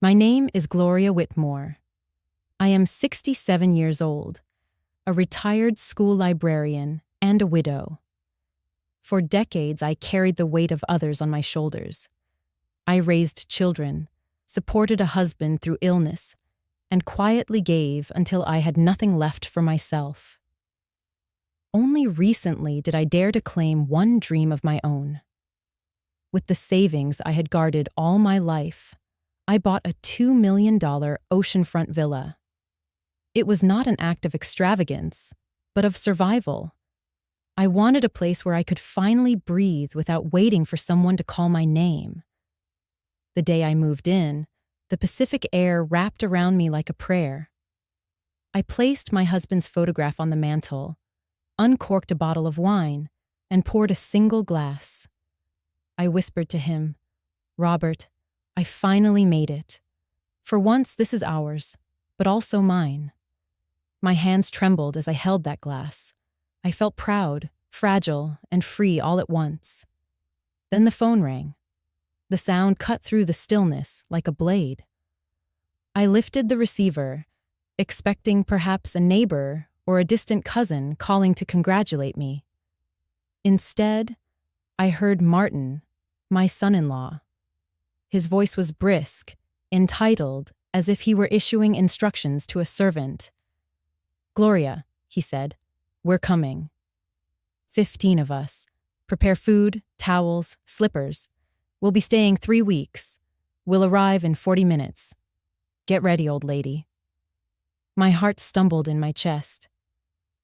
My name is Gloria Whitmore. I am 67 years old, a retired school librarian, and a widow. For decades, I carried the weight of others on my shoulders. I raised children, supported a husband through illness, and quietly gave until I had nothing left for myself. Only recently did I dare to claim one dream of my own. With the savings I had guarded all my life, I bought a $2 million oceanfront villa. It was not an act of extravagance, but of survival. I wanted a place where I could finally breathe without waiting for someone to call my name. The day I moved in, the Pacific air wrapped around me like a prayer. I placed my husband's photograph on the mantel, uncorked a bottle of wine, and poured a single glass. I whispered to him, "Robert, I finally made it. For once, this is ours, but also mine." My hands trembled as I held that glass. I felt proud, fragile, and free all at once. Then the phone rang. The sound cut through the stillness like a blade. I lifted the receiver, expecting perhaps a neighbor or a distant cousin calling to congratulate me. Instead, I heard Martin, my son-in-law. His voice was brisk, entitled, as if he were issuing instructions to a servant. "Gloria," he said, "we're coming. 15 of us. Prepare food, towels, slippers. We'll be staying 3 weeks. We'll arrive in 40 minutes. Get ready, old lady." My heart stumbled in my chest.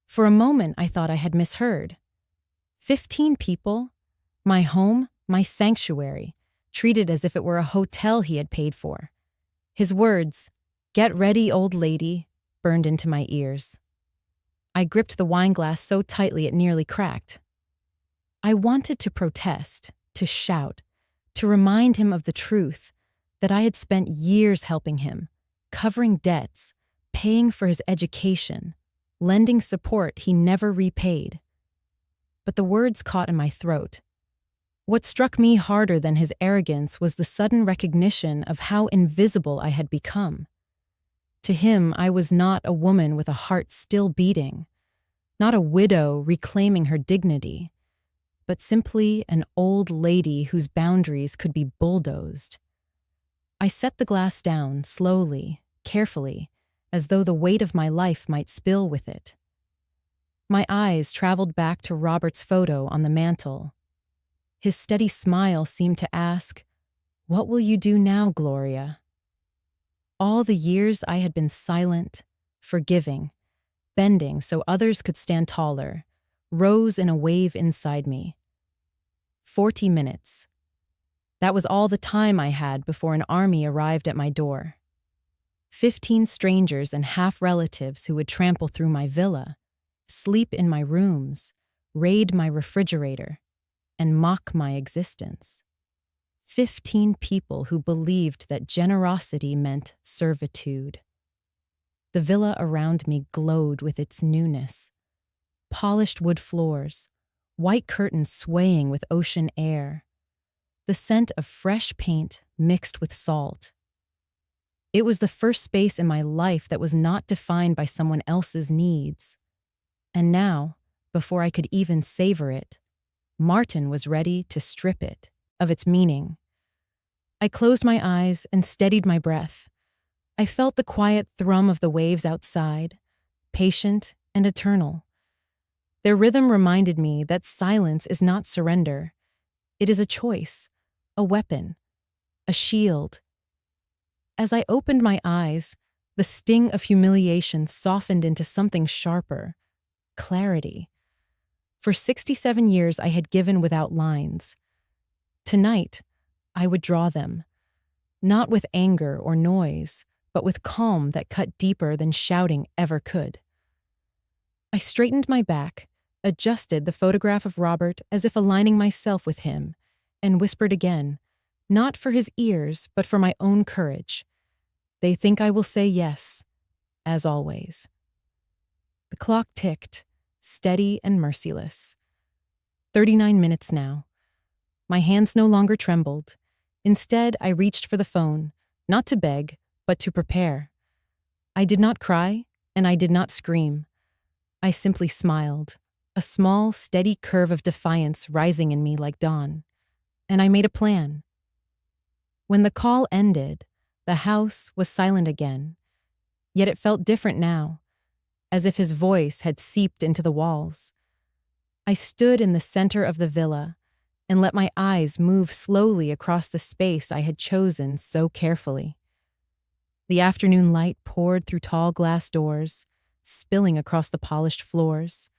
For a moment, I thought I had misheard. 15 people? My home, my sanctuary, treated as if it were a hotel he had paid for. His words, "Get ready, old lady," burned into my ears. I gripped the wine glass so tightly it nearly cracked. I wanted to protest, to shout, to remind him of the truth, that I had spent years helping him, covering debts, paying for his education, lending support he never repaid. But the words caught in my throat. What struck me harder than his arrogance was the sudden recognition of how invisible I had become. To him, I was not a woman with a heart still beating, not a widow reclaiming her dignity, but simply an old lady whose boundaries could be bulldozed. I set the glass down slowly, carefully, as though the weight of my life might spill with it. My eyes traveled back to Robert's photo on the mantel. His steady smile seemed to ask, "What will you do now, Gloria?" All the years I had been silent, forgiving, bending so others could stand taller, rose in a wave inside me. 40 minutes. That was all the time I had before an army arrived at my door. 15 strangers and half-relatives who would trample through my villa, sleep in my rooms, raid my refrigerator, and mock my existence. 15 people who believed that generosity meant servitude. The villa around me glowed with its newness. Polished wood floors, white curtains swaying with ocean air, the scent of fresh paint mixed with salt. It was the first space in my life that was not defined by someone else's needs. And now, before I could even savor it, Martin was ready to strip it of its meaning. I closed my eyes and steadied my breath. I felt the quiet thrum of the waves outside, patient and eternal. Their rhythm reminded me that silence is not surrender. It is a choice, a weapon, a shield. As I opened my eyes, the sting of humiliation softened into something sharper, clarity. For 67 years, I had given without lines. Tonight, I would draw them, not with anger or noise, but with calm that cut deeper than shouting ever could. I straightened my back, adjusted the photograph of Robert as if aligning myself with him, and whispered again, not for his ears, but for my own courage. "They think I will say yes, as always." The clock ticked, steady and merciless. 39 minutes now. My hands no longer trembled. Instead, I reached for the phone, not to beg, but to prepare. I did not cry, and I did not scream. I simply smiled, a small, steady curve of defiance rising in me like dawn. And I made a plan. When the call ended, the house was silent again, yet it felt different now, as if his voice had seeped into the walls. I stood in the center of the villa and let my eyes move slowly across the space I had chosen so carefully. The afternoon light poured through tall glass doors, spilling across the polished floors.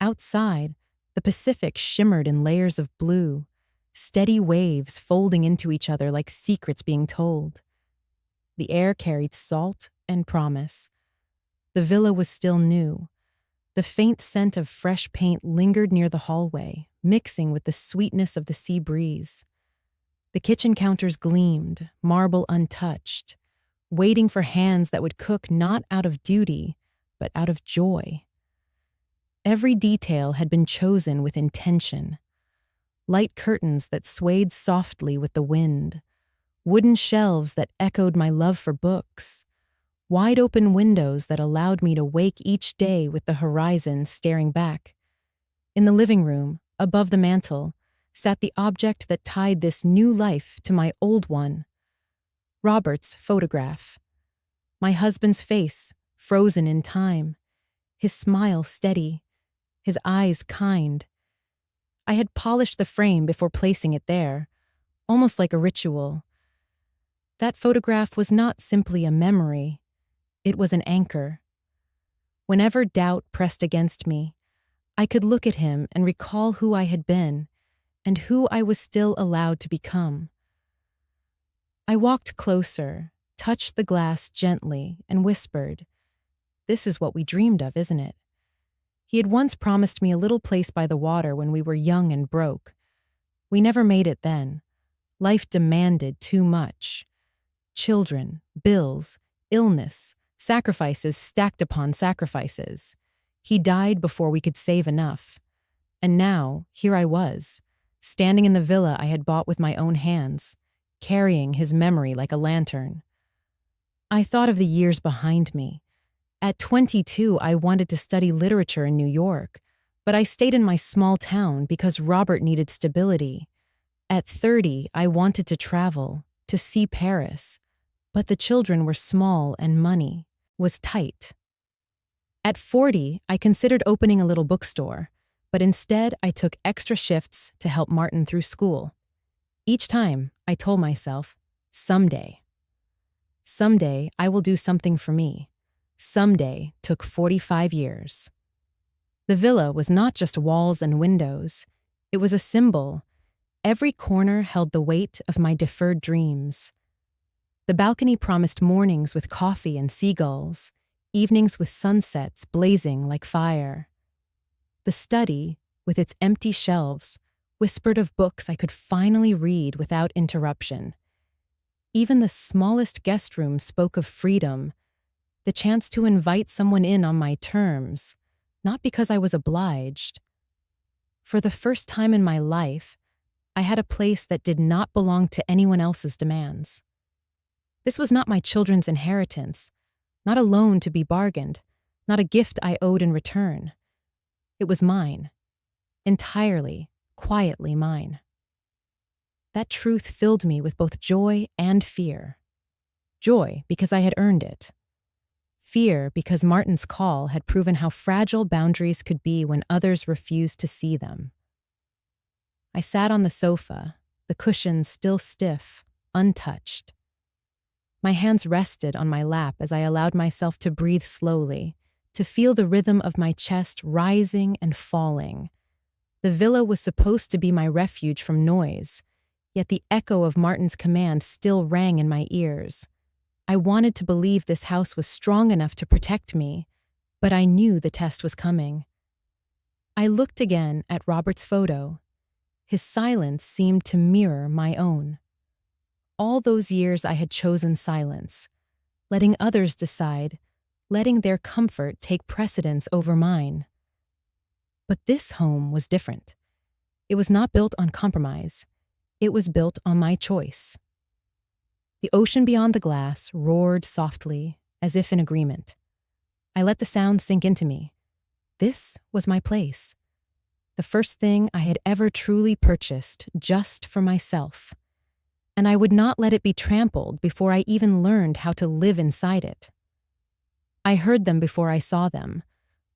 Outside, the Pacific shimmered in layers of blue, steady waves folding into each other like secrets being told. The air carried salt and promise. The villa was still new. The faint scent of fresh paint lingered near the hallway, mixing with the sweetness of the sea breeze. The kitchen counters gleamed, marble untouched, waiting for hands that would cook not out of duty, but out of joy. Every detail had been chosen with intention. Light curtains that swayed softly with the wind, wooden shelves that echoed my love for books, wide open windows that allowed me to wake each day with the horizon staring back. In the living room, above the mantel, sat the object that tied this new life to my old one. Robert's photograph. My husband's face, frozen in time, his smile steady, his eyes kind. I had polished the frame before placing it there, almost like a ritual. That photograph was not simply a memory, it was an anchor. Whenever doubt pressed against me, I could look at him and recall who I had been and who I was still allowed to become. I walked closer, touched the glass gently, and whispered, "This is what we dreamed of, isn't it?" He had once promised me a little place by the water when we were young and broke. We never made it then. Life demanded too much. Children, bills, illness, sacrifices stacked upon sacrifices. He died before we could save enough. And now, here I was, standing in the villa I had bought with my own hands, carrying his memory like a lantern. I thought of the years behind me. At 22, I wanted to study literature in New York, but I stayed in my small town because Robert needed stability. At 30, I wanted to travel, to see Paris, but the children were small and money was tight. At 40, I considered opening a little bookstore, but instead I took extra shifts to help Martin through school. Each time, I told myself, someday. Someday, I will do something for me. Someday took 45 years. The villa was not just walls and windows. It was a symbol. Every corner held the weight of my deferred dreams. The balcony promised mornings with coffee and seagulls, evenings with sunsets blazing like fire. The study, with its empty shelves, whispered of books I could finally read without interruption. Even the smallest guest room spoke of freedom, the chance to invite someone in on my terms, not because I was obliged. For the first time in my life, I had a place that did not belong to anyone else's demands. This was not my children's inheritance, not a loan to be bargained, not a gift I owed in return. It was mine, entirely, quietly mine. That truth filled me with both joy and fear. Joy because I had earned it. Fear because Martin's call had proven how fragile boundaries could be when others refused to see them. I sat on the sofa, the cushions still stiff, untouched. My hands rested on my lap as I allowed myself to breathe slowly, to feel the rhythm of my chest rising and falling. The villa was supposed to be my refuge from noise, yet the echo of Martin's command still rang in my ears. I wanted to believe this house was strong enough to protect me, but I knew the test was coming. I looked again at Robert's photo. His silence seemed to mirror my own. All those years I had chosen silence, letting others decide, letting their comfort take precedence over mine. But this home was different. It was not built on compromise. It was built on my choice. The ocean beyond the glass roared softly, as if in agreement. I let the sound sink into me. This was my place. The first thing I had ever truly purchased just for myself. And I would not let it be trampled before I even learned how to live inside it. I heard them before I saw them,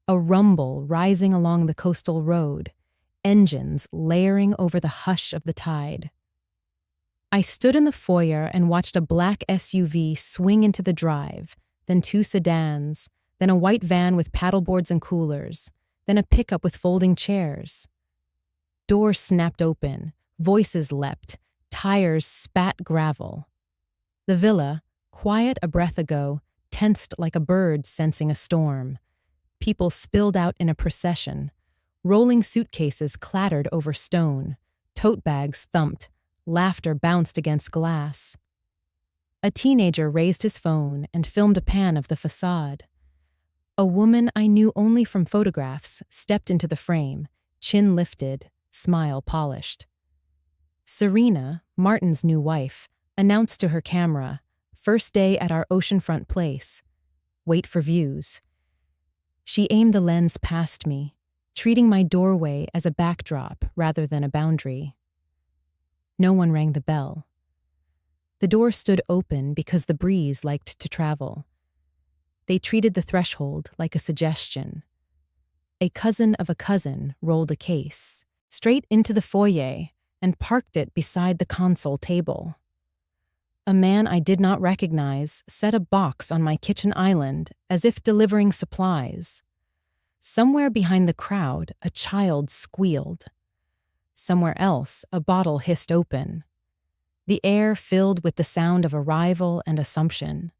a rumble rising along the coastal road, engines layering over the hush of the tide. I stood in the foyer and watched a black SUV swing into the drive, then two sedans, then a white van with paddleboards and coolers, then a pickup with folding chairs. Doors snapped open, voices leapt, tires spat gravel. The villa, quiet a breath ago, tensed like a bird sensing a storm. People spilled out in a procession. Rolling suitcases clattered over stone. Tote bags thumped. Laughter bounced against glass. A teenager raised his phone and filmed a pan of the facade. A woman I knew only from photographs stepped into the frame, chin lifted, smile polished. Serena, Martin's new wife, announced to her camera, "First day at our oceanfront place. Wait for views." She aimed the lens past me, treating my doorway as a backdrop rather than a boundary. No one rang the bell. The door stood open because the breeze liked to travel. They treated the threshold like a suggestion. A cousin of a cousin rolled a case straight into the foyer and parked it beside the console table. A man I did not recognize set a box on my kitchen island as if delivering supplies. Somewhere behind the crowd, a child squealed. Somewhere else, a bottle hissed open. The air filled with the sound of arrival and assumption.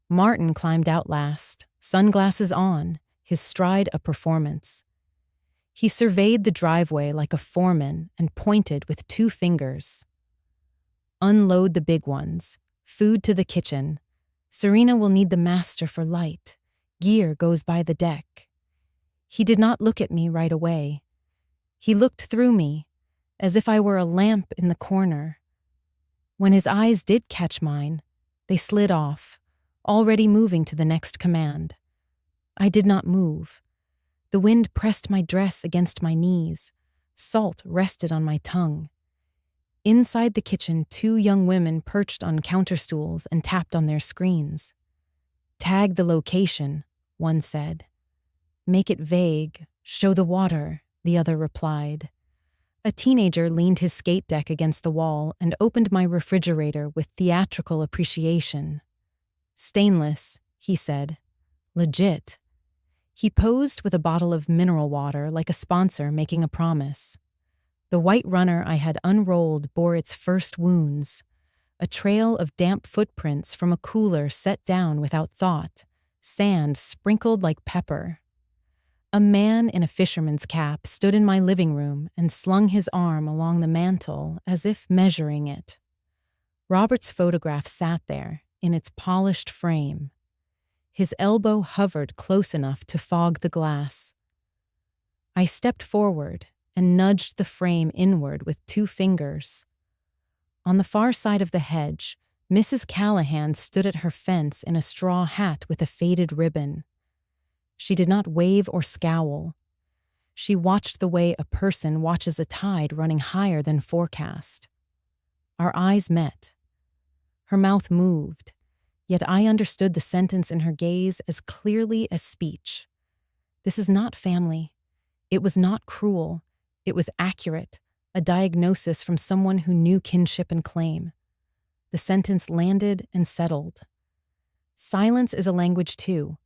Martin climbed out last, sunglasses on, his stride a performance. He surveyed the driveway like a foreman and pointed with two fingers. "Unload the big ones. Food to the kitchen. Serena will need the master for light. Gear goes by the deck." He did not look at me right away. He looked through me, as if I were a lamp in the corner. When his eyes did catch mine, they slid off, already moving to the next command. I did not move. The wind pressed my dress against my knees. Salt rested on my tongue. Inside the kitchen, two young women perched on counter stools and tapped on their screens. "Tag the location," one said. "Make it vague. Show the water," the other replied. A teenager leaned his skate deck against the wall and opened my refrigerator with theatrical appreciation. "Stainless," he said. "Legit." He posed with a bottle of mineral water like a sponsor making a promise. The white runner I had unrolled bore its first wounds, a trail of damp footprints from a cooler set down without thought, sand sprinkled like pepper. A man in a fisherman's cap stood in my living room and slung his arm along the mantel as if measuring it. Robert's photograph sat there, in its polished frame. His elbow hovered close enough to fog the glass. I stepped forward and nudged the frame inward with two fingers. On the far side of the hedge, Mrs. Callahan stood at her fence in a straw hat with a faded ribbon. She did not wave or scowl. She watched the way a person watches a tide running higher than forecast. Our eyes met. Her mouth moved, yet I understood the sentence in her gaze as clearly as speech. This is not family. It was not cruel. It was accurate, a diagnosis from someone who knew kinship and claim. The sentence landed and settled. Silence is a language too.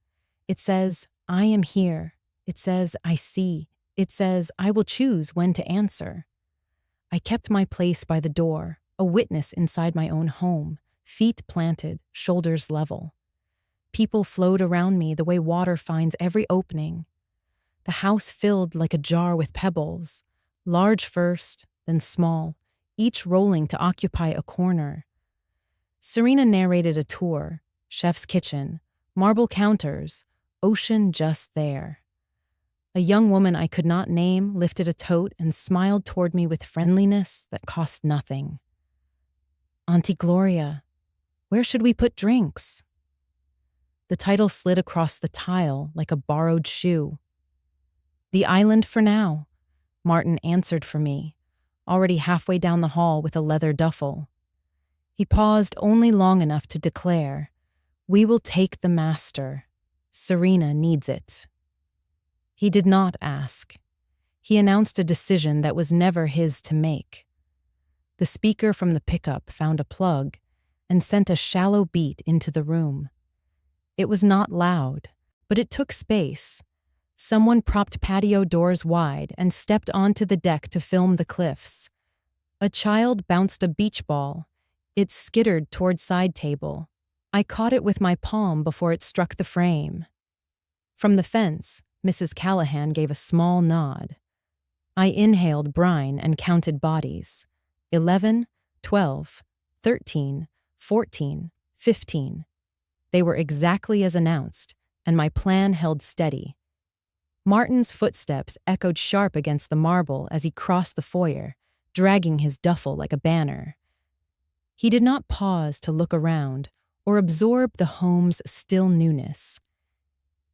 It says, "I am here." It says, "I see." It says, "I will choose when to answer." I kept my place by the door, a witness inside my own home, feet planted, shoulders level. People flowed around me the way water finds every opening. The house filled like a jar with pebbles, large first, then small, each rolling to occupy a corner. Serena narrated a tour, chef's kitchen, marble counters, ocean just there. A young woman I could not name lifted a tote and smiled toward me with friendliness that cost nothing. "Auntie Gloria," Where should we put drinks? The title slid across the tile like a borrowed shoe. The island for now, Martin answered for me, already halfway down the hall with a leather duffel. He paused only long enough to declare, "We will take the master. Serena needs it." He did not ask. He announced a decision that was never his to make. The speaker from the pickup found a plug and sent a shallow beat into the room. It was not loud, but it took space. Someone propped patio doors wide and stepped onto the deck to film the cliffs. A child bounced a beach ball. It skittered toward side table. I caught it with my palm before it struck the frame. From the fence, Mrs. Callahan gave a small nod. I inhaled brine and counted bodies. 11, 12, 13, 14, 15. They were exactly as announced, and my plan held steady. Martin's footsteps echoed sharp against the marble as he crossed the foyer, dragging his duffel like a banner. He did not pause to look around or absorb the home's still newness.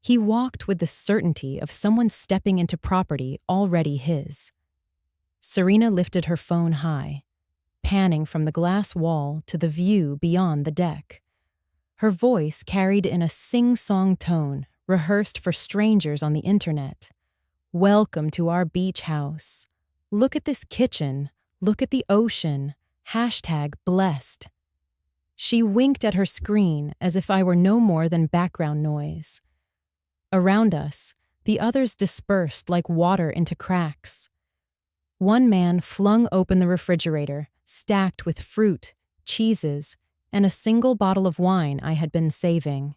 He walked with the certainty of someone stepping into property already his. Serena lifted her phone high, panning from the glass wall to the view beyond the deck. Her voice carried in a sing-song tone rehearsed for strangers on the internet. "Welcome to our beach house. Look at this kitchen. Look at the ocean. #blessed." She winked at her screen as if I were no more than background noise. Around us, the others dispersed like water into cracks. One man flung open the refrigerator, stacked with fruit, cheeses, and a single bottle of wine I had been saving.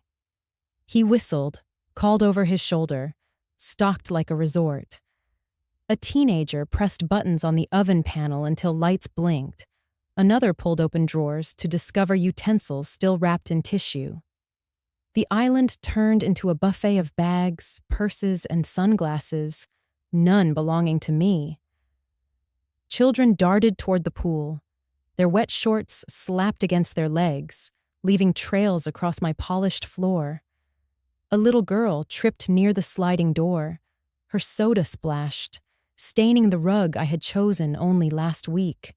He whistled, called over his shoulder, stalked like a resort. A teenager pressed buttons on the oven panel until lights blinked. Another pulled open drawers to discover utensils still wrapped in tissue. The island turned into a buffet of bags, purses, and sunglasses, none belonging to me. Children darted toward the pool. Their wet shorts slapped against their legs, leaving trails across my polished floor. A little girl tripped near the sliding door. Her soda splashed, staining the rug I had chosen only last week.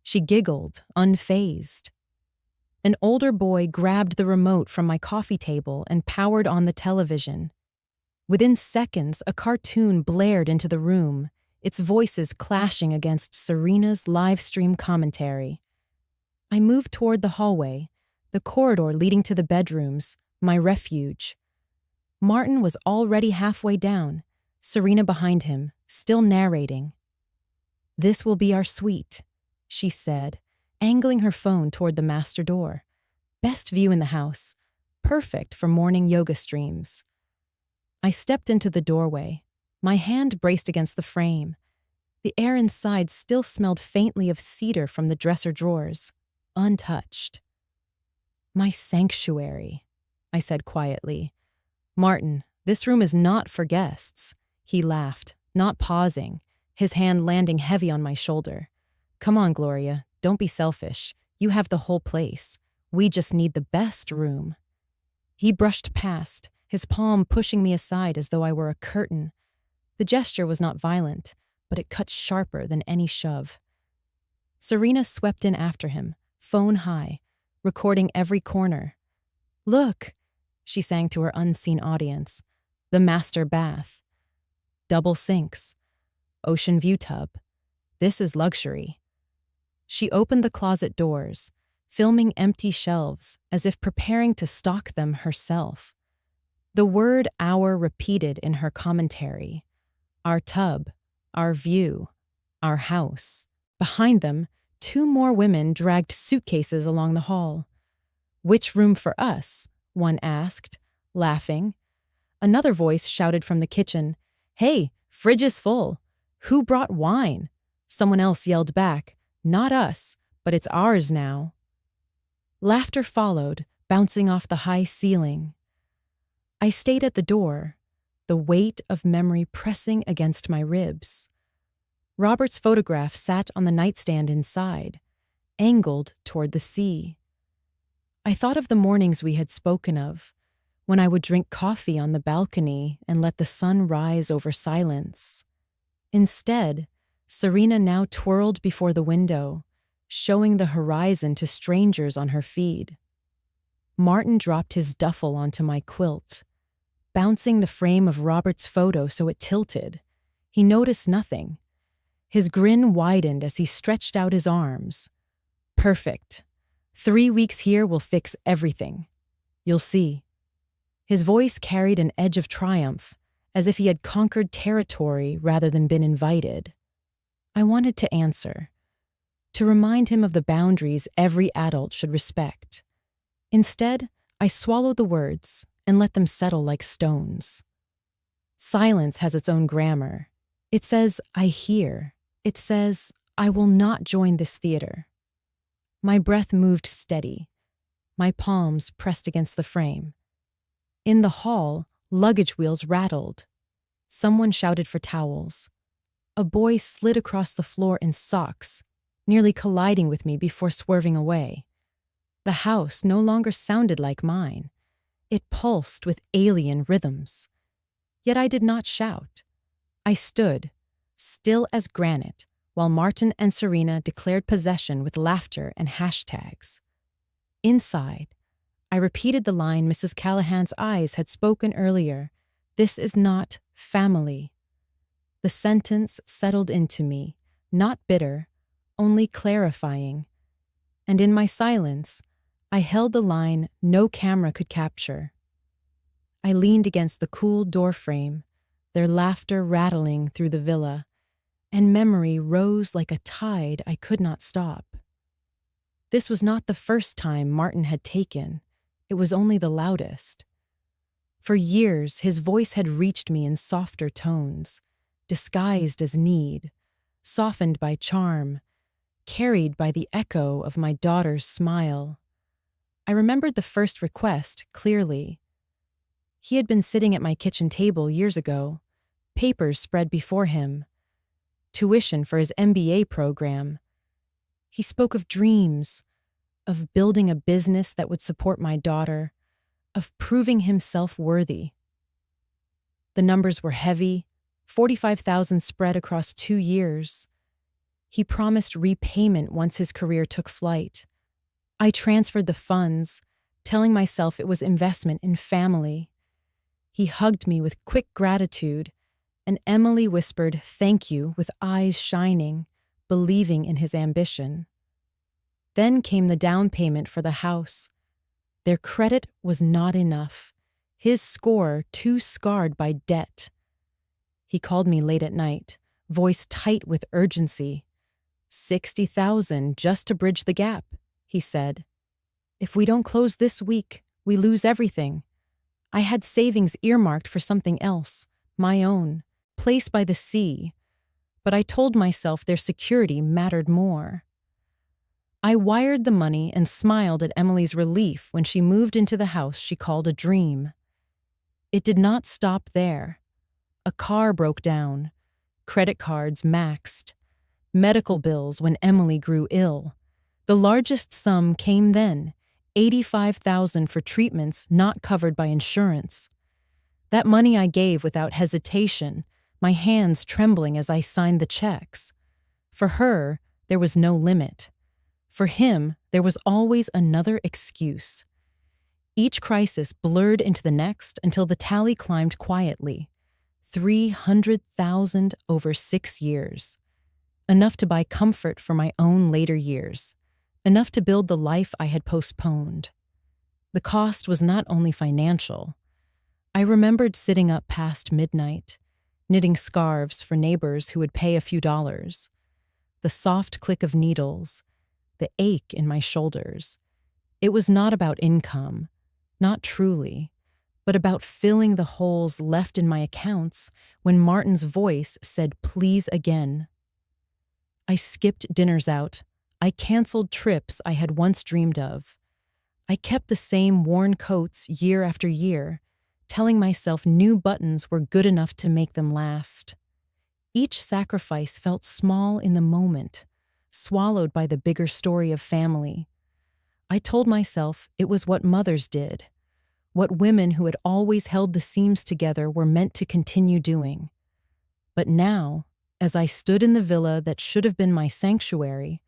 She giggled, unfazed. An older boy grabbed the remote from my coffee table and powered on the television. Within seconds, a cartoon blared into the room, its voices clashing against Serena's live stream commentary. I moved toward the hallway, the corridor leading to the bedrooms, my refuge. Martin was already halfway down, Serena behind him, still narrating. "This will be our suite," she said, angling her phone toward the master door. "Best view in the house. Perfect for morning yoga streams." I stepped into the doorway. My hand braced against the frame. The air inside still smelled faintly of cedar from the dresser drawers, untouched. "My sanctuary," I said quietly. "Martin, this room is not for guests." He laughed, not pausing, his hand landing heavy on my shoulder. "Come on, Gloria, don't be selfish. You have the whole place. We just need the best room." He brushed past, his palm pushing me aside as though I were a curtain. The gesture was not violent, but it cut sharper than any shove. Serena swept in after him, phone high, recording every corner. "Look," she sang to her unseen audience, "the master bath. Double sinks. Ocean view tub. This is luxury." She opened the closet doors, filming empty shelves as if preparing to stock them herself. The word "our" repeated in her commentary. Our tub, our view, our house. Behind them, 2 more women dragged suitcases along the hall. "Which room for us?" one asked, laughing. Another voice shouted from the kitchen, "Hey, fridge is full. Who brought wine?" Someone else yelled back, "Not us, but it's ours now." Laughter followed, bouncing off the high ceiling. I stayed at the door, the weight of memory pressing against my ribs. Robert's photograph sat on the nightstand inside, angled toward the sea. I thought of the mornings we had spoken of, when I would drink coffee on the balcony and let the sun rise over silence. Instead, Serena now twirled before the window, showing the horizon to strangers on her feed. Martin dropped his duffel onto my quilt, bouncing the frame of Robert's photo so it tilted. He noticed nothing. His grin widened as he stretched out his arms. Perfect. 3 weeks here will fix everything. You'll see. His voice carried an edge of triumph, as if he had conquered territory rather than been invited. I wanted to answer, to remind him of the boundaries every adult should respect. Instead, I swallowed the words and let them settle like stones. Silence has its own grammar. It says, I hear. It says, I will not join this theater. My breath moved steady, my palms pressed against the frame. In the hall, luggage wheels rattled. Someone shouted for towels. A boy slid across the floor in socks, nearly colliding with me before swerving away. The house no longer sounded like mine. It pulsed with alien rhythms. Yet I did not shout. I stood, still as granite, while Martin and Serena declared possession with laughter and hashtags. Inside, I repeated the line Mrs. Callahan's eyes had spoken earlier. This is not family. The sentence settled into me, not bitter, only clarifying. And in my silence, I held the line no camera could capture. I leaned against the cool doorframe, their laughter rattling through the villa, and memory rose like a tide I could not stop. This was not the first time Martin had taken. It was only the loudest. For years, his voice had reached me in softer tones, disguised as need, softened by charm, carried by the echo of my daughter's smile. I remembered the first request clearly. He had been sitting at my kitchen table years ago, papers spread before him, tuition for his MBA program. He spoke of dreams, of building a business that would support my daughter, of proving himself worthy. The numbers were heavy, 45,000 spread across 2 years. He promised repayment once his career took flight. I transferred the funds, telling myself it was investment in family. He hugged me with quick gratitude, and Emily whispered thank you with eyes shining, believing in his ambition. Then came the down payment for the house. Their credit was not enough, his score too scarred by debt. He called me late at night, voice tight with urgency. 60,000 just to bridge the gap, he said. If we don't close this week, we lose everything. I had savings earmarked for something else, my own, place by the sea, but I told myself their security mattered more. I wired the money and smiled at Emily's relief when she moved into the house she called a dream. It did not stop there. A car broke down, credit cards maxed, medical bills when Emily grew ill. The largest sum came then, $85,000 for treatments not covered by insurance. That money I gave without hesitation, my hands trembling as I signed the checks. For her, there was no limit. For him, there was always another excuse. Each crisis blurred into the next until the tally climbed quietly. 300,000 over 6 years. Enough to buy comfort for my own later years. Enough to build the life I had postponed. The cost was not only financial. I remembered sitting up past midnight, knitting scarves for neighbors who would pay a few dollars. The soft click of needles, the ache in my shoulders. It was not about income, not truly, but about filling the holes left in my accounts when Martin's voice said please again. I skipped dinners out. I canceled trips I had once dreamed of. I kept the same worn coats year after year, telling myself new buttons were good enough to make them last. Each sacrifice felt small in the moment, swallowed by the bigger story of family. I told myself it was what mothers did, what women who had always held the seams together were meant to continue doing. But now, as I stood in the villa that should have been my sanctuary,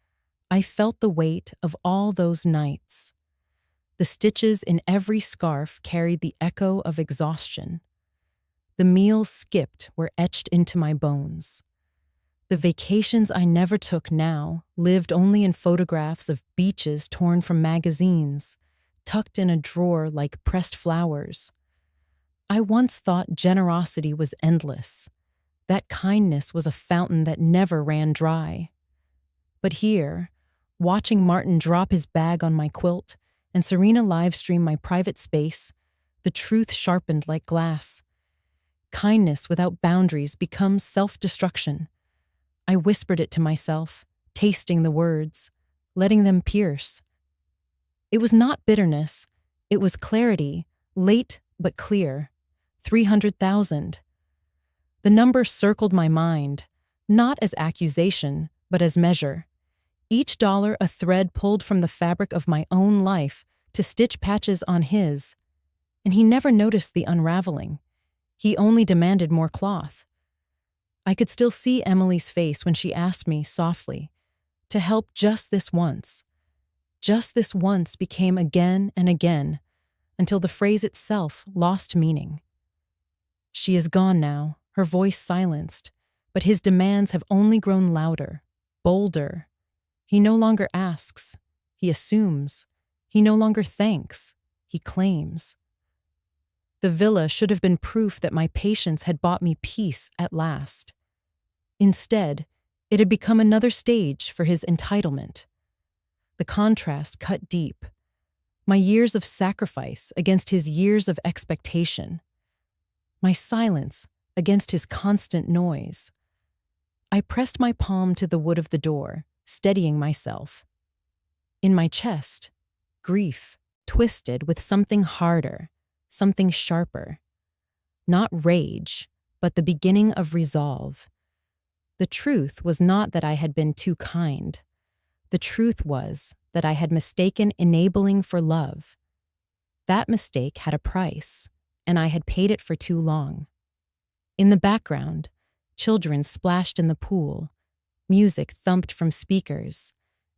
I felt the weight of all those nights. The stitches in every scarf carried the echo of exhaustion. The meals skipped were etched into my bones. The vacations I never took now lived only in photographs of beaches torn from magazines, tucked in a drawer like pressed flowers. I once thought generosity was endless, that kindness was a fountain that never ran dry. But here, watching Martin drop his bag on my quilt and Serena livestream my private space, the truth sharpened like glass. Kindness without boundaries becomes self-destruction. I whispered it to myself, tasting the words, letting them pierce. It was not bitterness, it was clarity, late but clear. 300,000. The number circled my mind, not as accusation, but as measure. Each dollar a thread pulled from the fabric of my own life to stitch patches on his. And he never noticed the unraveling. He only demanded more cloth. I could still see Emily's face when she asked me softly to help just this once. Just this once became again and again, until the phrase itself lost meaning. She is gone now, her voice silenced, but his demands have only grown louder, bolder. He no longer asks, he assumes. He no longer thanks, he claims. The villa should have been proof that my patience had bought me peace at last. Instead, it had become another stage for his entitlement. The contrast cut deep. My years of sacrifice against his years of expectation. My silence against his constant noise. I pressed my palm to the wood of the door, steadying myself. In my chest, grief twisted with something harder, something sharper. Not rage, but the beginning of resolve. The truth was not that I had been too kind. The truth was that I had mistaken enabling for love. That mistake had a price, and I had paid it for too long. In the background, children splashed in the pool, music thumped from speakers,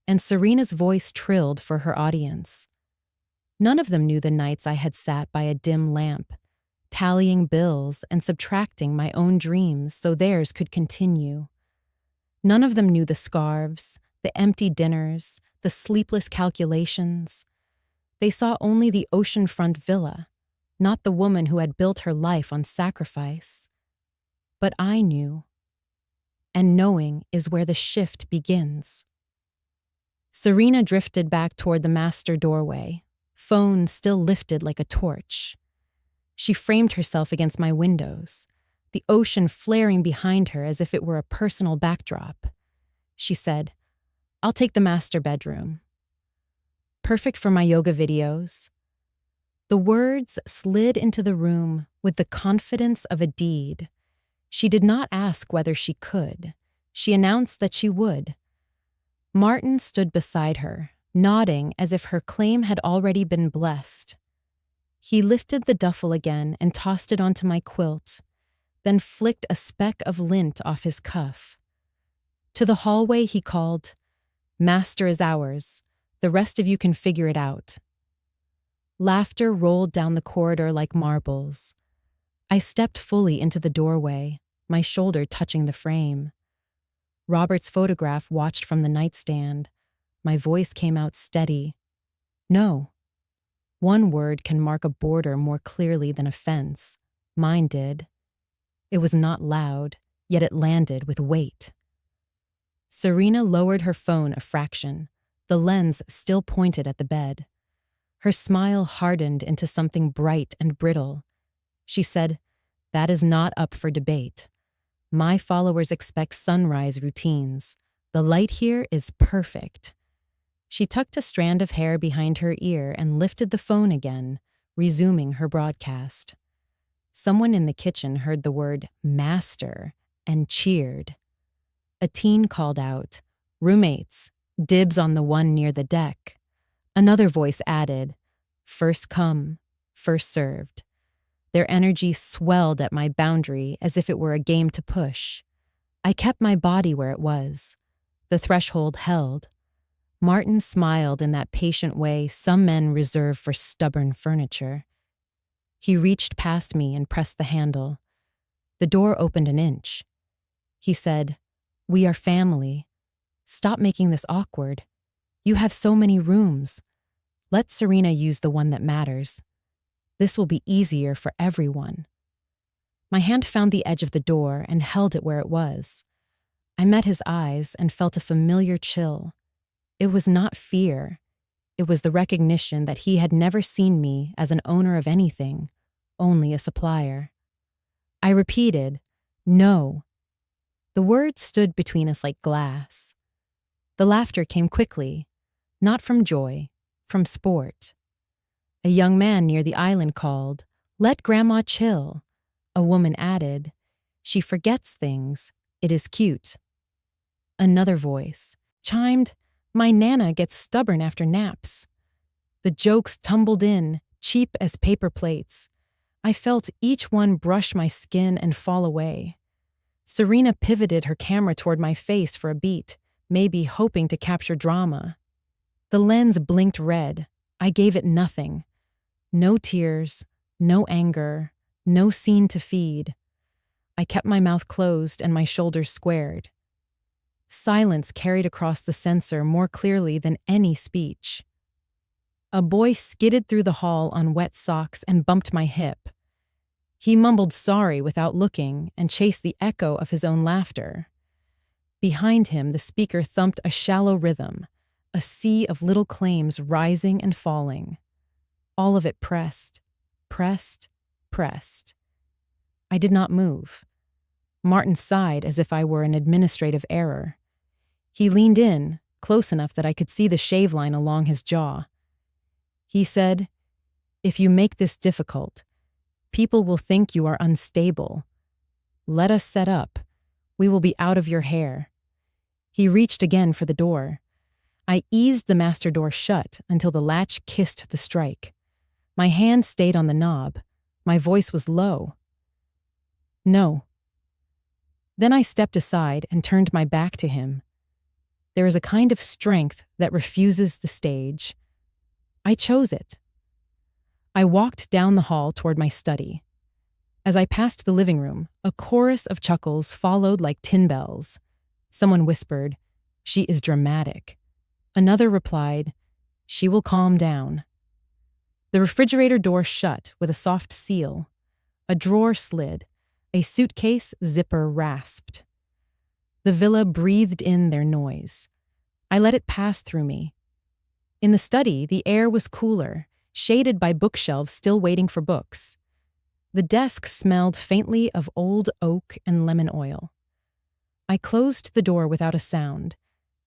and Serena's voice trilled for her audience. None of them knew the nights I had sat by a dim lamp, tallying bills and subtracting my own dreams so theirs could continue. None of them knew the scarves, the empty dinners, the sleepless calculations. They saw only the oceanfront villa, not the woman who had built her life on sacrifice. But I knew. And knowing is where the shift begins. Serena drifted back toward the master doorway, phone still lifted like a torch. She framed herself against my windows, the ocean flaring behind her as if it were a personal backdrop. She said, "I'll take the master bedroom." Perfect for my yoga videos. The words slid into the room with the confidence of a deed. She did not ask whether she could. She announced that she would. Martin stood beside her, nodding as if her claim had already been blessed. He lifted the duffel again and tossed it onto my quilt, then flicked a speck of lint off his cuff. To the hallway he called, "Master is ours. The rest of you can figure it out." Laughter rolled down the corridor like marbles. I stepped fully into the doorway, my shoulder touching the frame. Robert's photograph watched from the nightstand. My voice came out steady. "No." One word can mark a border more clearly than a fence. Mine did. It was not loud, yet it landed with weight. Serena lowered her phone a fraction, the lens still pointed at the bed. Her smile hardened into something bright and brittle. She said, "That is not up for debate. My followers expect sunrise routines. The light here is perfect." She tucked a strand of hair behind her ear and lifted the phone again, resuming her broadcast. Someone in the kitchen heard the word "master" and cheered. A teen called out, "Roommates, dibs on the one near the deck." Another voice added, "First come, first served." Their energy swelled at my boundary as if it were a game to push. I kept my body where it was. The threshold held. Martin smiled in that patient way some men reserve for stubborn furniture. He reached past me and pressed the handle. The door opened an inch. He said, "We are family. Stop making this awkward. You have so many rooms. Let Serena use the one that matters. This will be easier for everyone." My hand found the edge of the door and held it where it was. I met his eyes and felt a familiar chill. It was not fear. It was the recognition that he had never seen me as an owner of anything, only a supplier. I repeated, "No." The words stood between us like glass. The laughter came quickly, not from joy, from sport. A young man near the island called, "Let Grandma chill." A woman added, "She forgets things. It is cute." Another voice chimed, "My Nana gets stubborn after naps." The jokes tumbled in, cheap as paper plates. I felt each one brush my skin and fall away. Serena pivoted her camera toward my face for a beat, maybe hoping to capture drama. The lens blinked red. I gave it nothing. No tears, no anger, no scene to feed. I kept my mouth closed and my shoulders squared. Silence carried across the sensor more clearly than any speech. A boy skidded through the hall on wet socks and bumped my hip. He mumbled sorry without looking and chased the echo of his own laughter. Behind him, the speaker thumped a shallow rhythm, a sea of little claims rising and falling. All of it pressed, pressed, pressed. I did not move. Martin sighed as if I were an administrative error. He leaned in, close enough that I could see the shave line along his jaw. He said, "If you make this difficult, people will think you are unstable. Let us set up. We will be out of your hair." He reached again for the door. I eased the master door shut until the latch kissed the strike. My hand stayed on the knob. My voice was low. "No." Then I stepped aside and turned my back to him. There is a kind of strength that refuses the stage. I chose it. I walked down the hall toward my study. As I passed the living room, a chorus of chuckles followed like tin bells. Someone whispered, "She is dramatic." Another replied, "She will calm down." The refrigerator door shut with a soft seal. A drawer slid. A suitcase zipper rasped. The villa breathed in their noise. I let it pass through me. In the study, the air was cooler, shaded by bookshelves still waiting for books. The desk smelled faintly of old oak and lemon oil. I closed the door without a sound,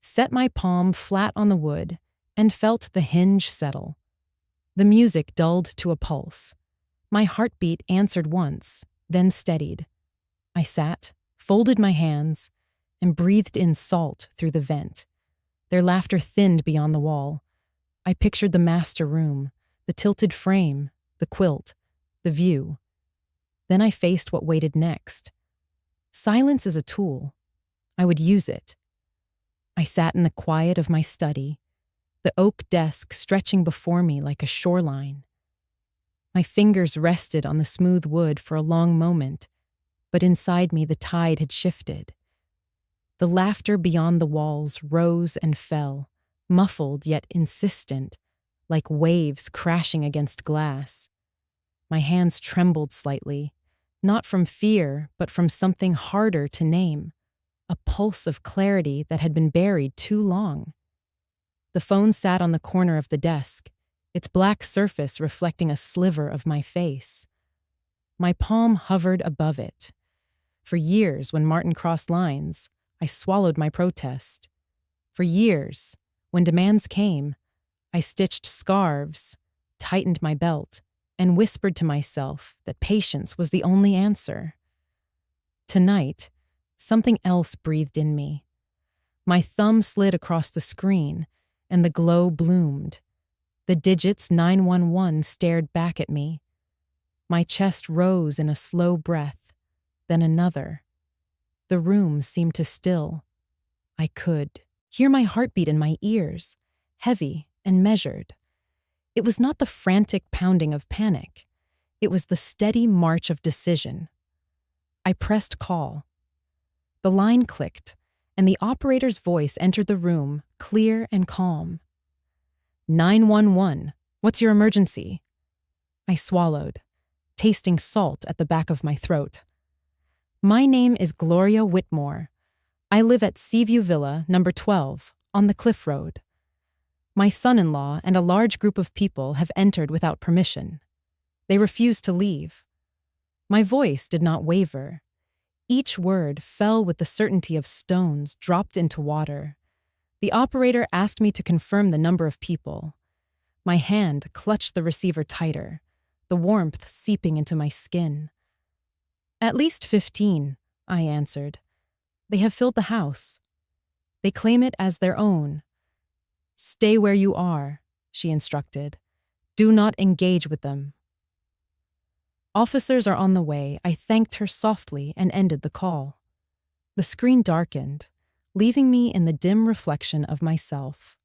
set my palm flat on the wood, and felt the hinge settle. The music dulled to a pulse. My heartbeat answered once, then steadied. I sat, folded my hands, and breathed in salt through the vent. Their laughter thinned beyond the wall. I pictured the master room, the tilted frame, the quilt, the view. Then I faced what waited next. Silence is a tool. I would use it. I sat in the quiet of my study, the oak desk stretching before me like a shoreline. My fingers rested on the smooth wood for a long moment, but inside me the tide had shifted. The laughter beyond the walls rose and fell, muffled yet insistent, like waves crashing against glass. My hands trembled slightly, not from fear, but from something harder to name, a pulse of clarity that had been buried too long. The phone sat on the corner of the desk, its black surface reflecting a sliver of my face. My palm hovered above it. For years, when Martin crossed lines, I swallowed my protest. For years, when demands came, I stitched scarves, tightened my belt, and whispered to myself that patience was the only answer. Tonight, something else breathed in me. My thumb slid across the screen, and the glow bloomed. The digits 911 stared back at me. My chest rose in a slow breath, then another. The room seemed to still. I could hear my heartbeat in my ears, heavy and measured. It was not the frantic pounding of panic. It was the steady march of decision. I pressed call. The line clicked, and the operator's voice entered the room, clear and calm. 911, what's your emergency? I swallowed, tasting salt at the back of my throat. My name is Gloria Whitmore. I live at Seaview Villa, number 12, on the Cliff Road. My son-in-law and a large group of people have entered without permission. They refuse to leave. My voice did not waver. Each word fell with the certainty of stones dropped into water. The operator asked me to confirm the number of people. My hand clutched the receiver tighter, the warmth seeping into my skin. At least 15, I answered. They have filled the house. They claim it as their own. Stay where you are, she instructed. Do not engage with them. Officers are on the way. I thanked her softly and ended the call. The screen darkened, leaving me in the dim reflection of myself.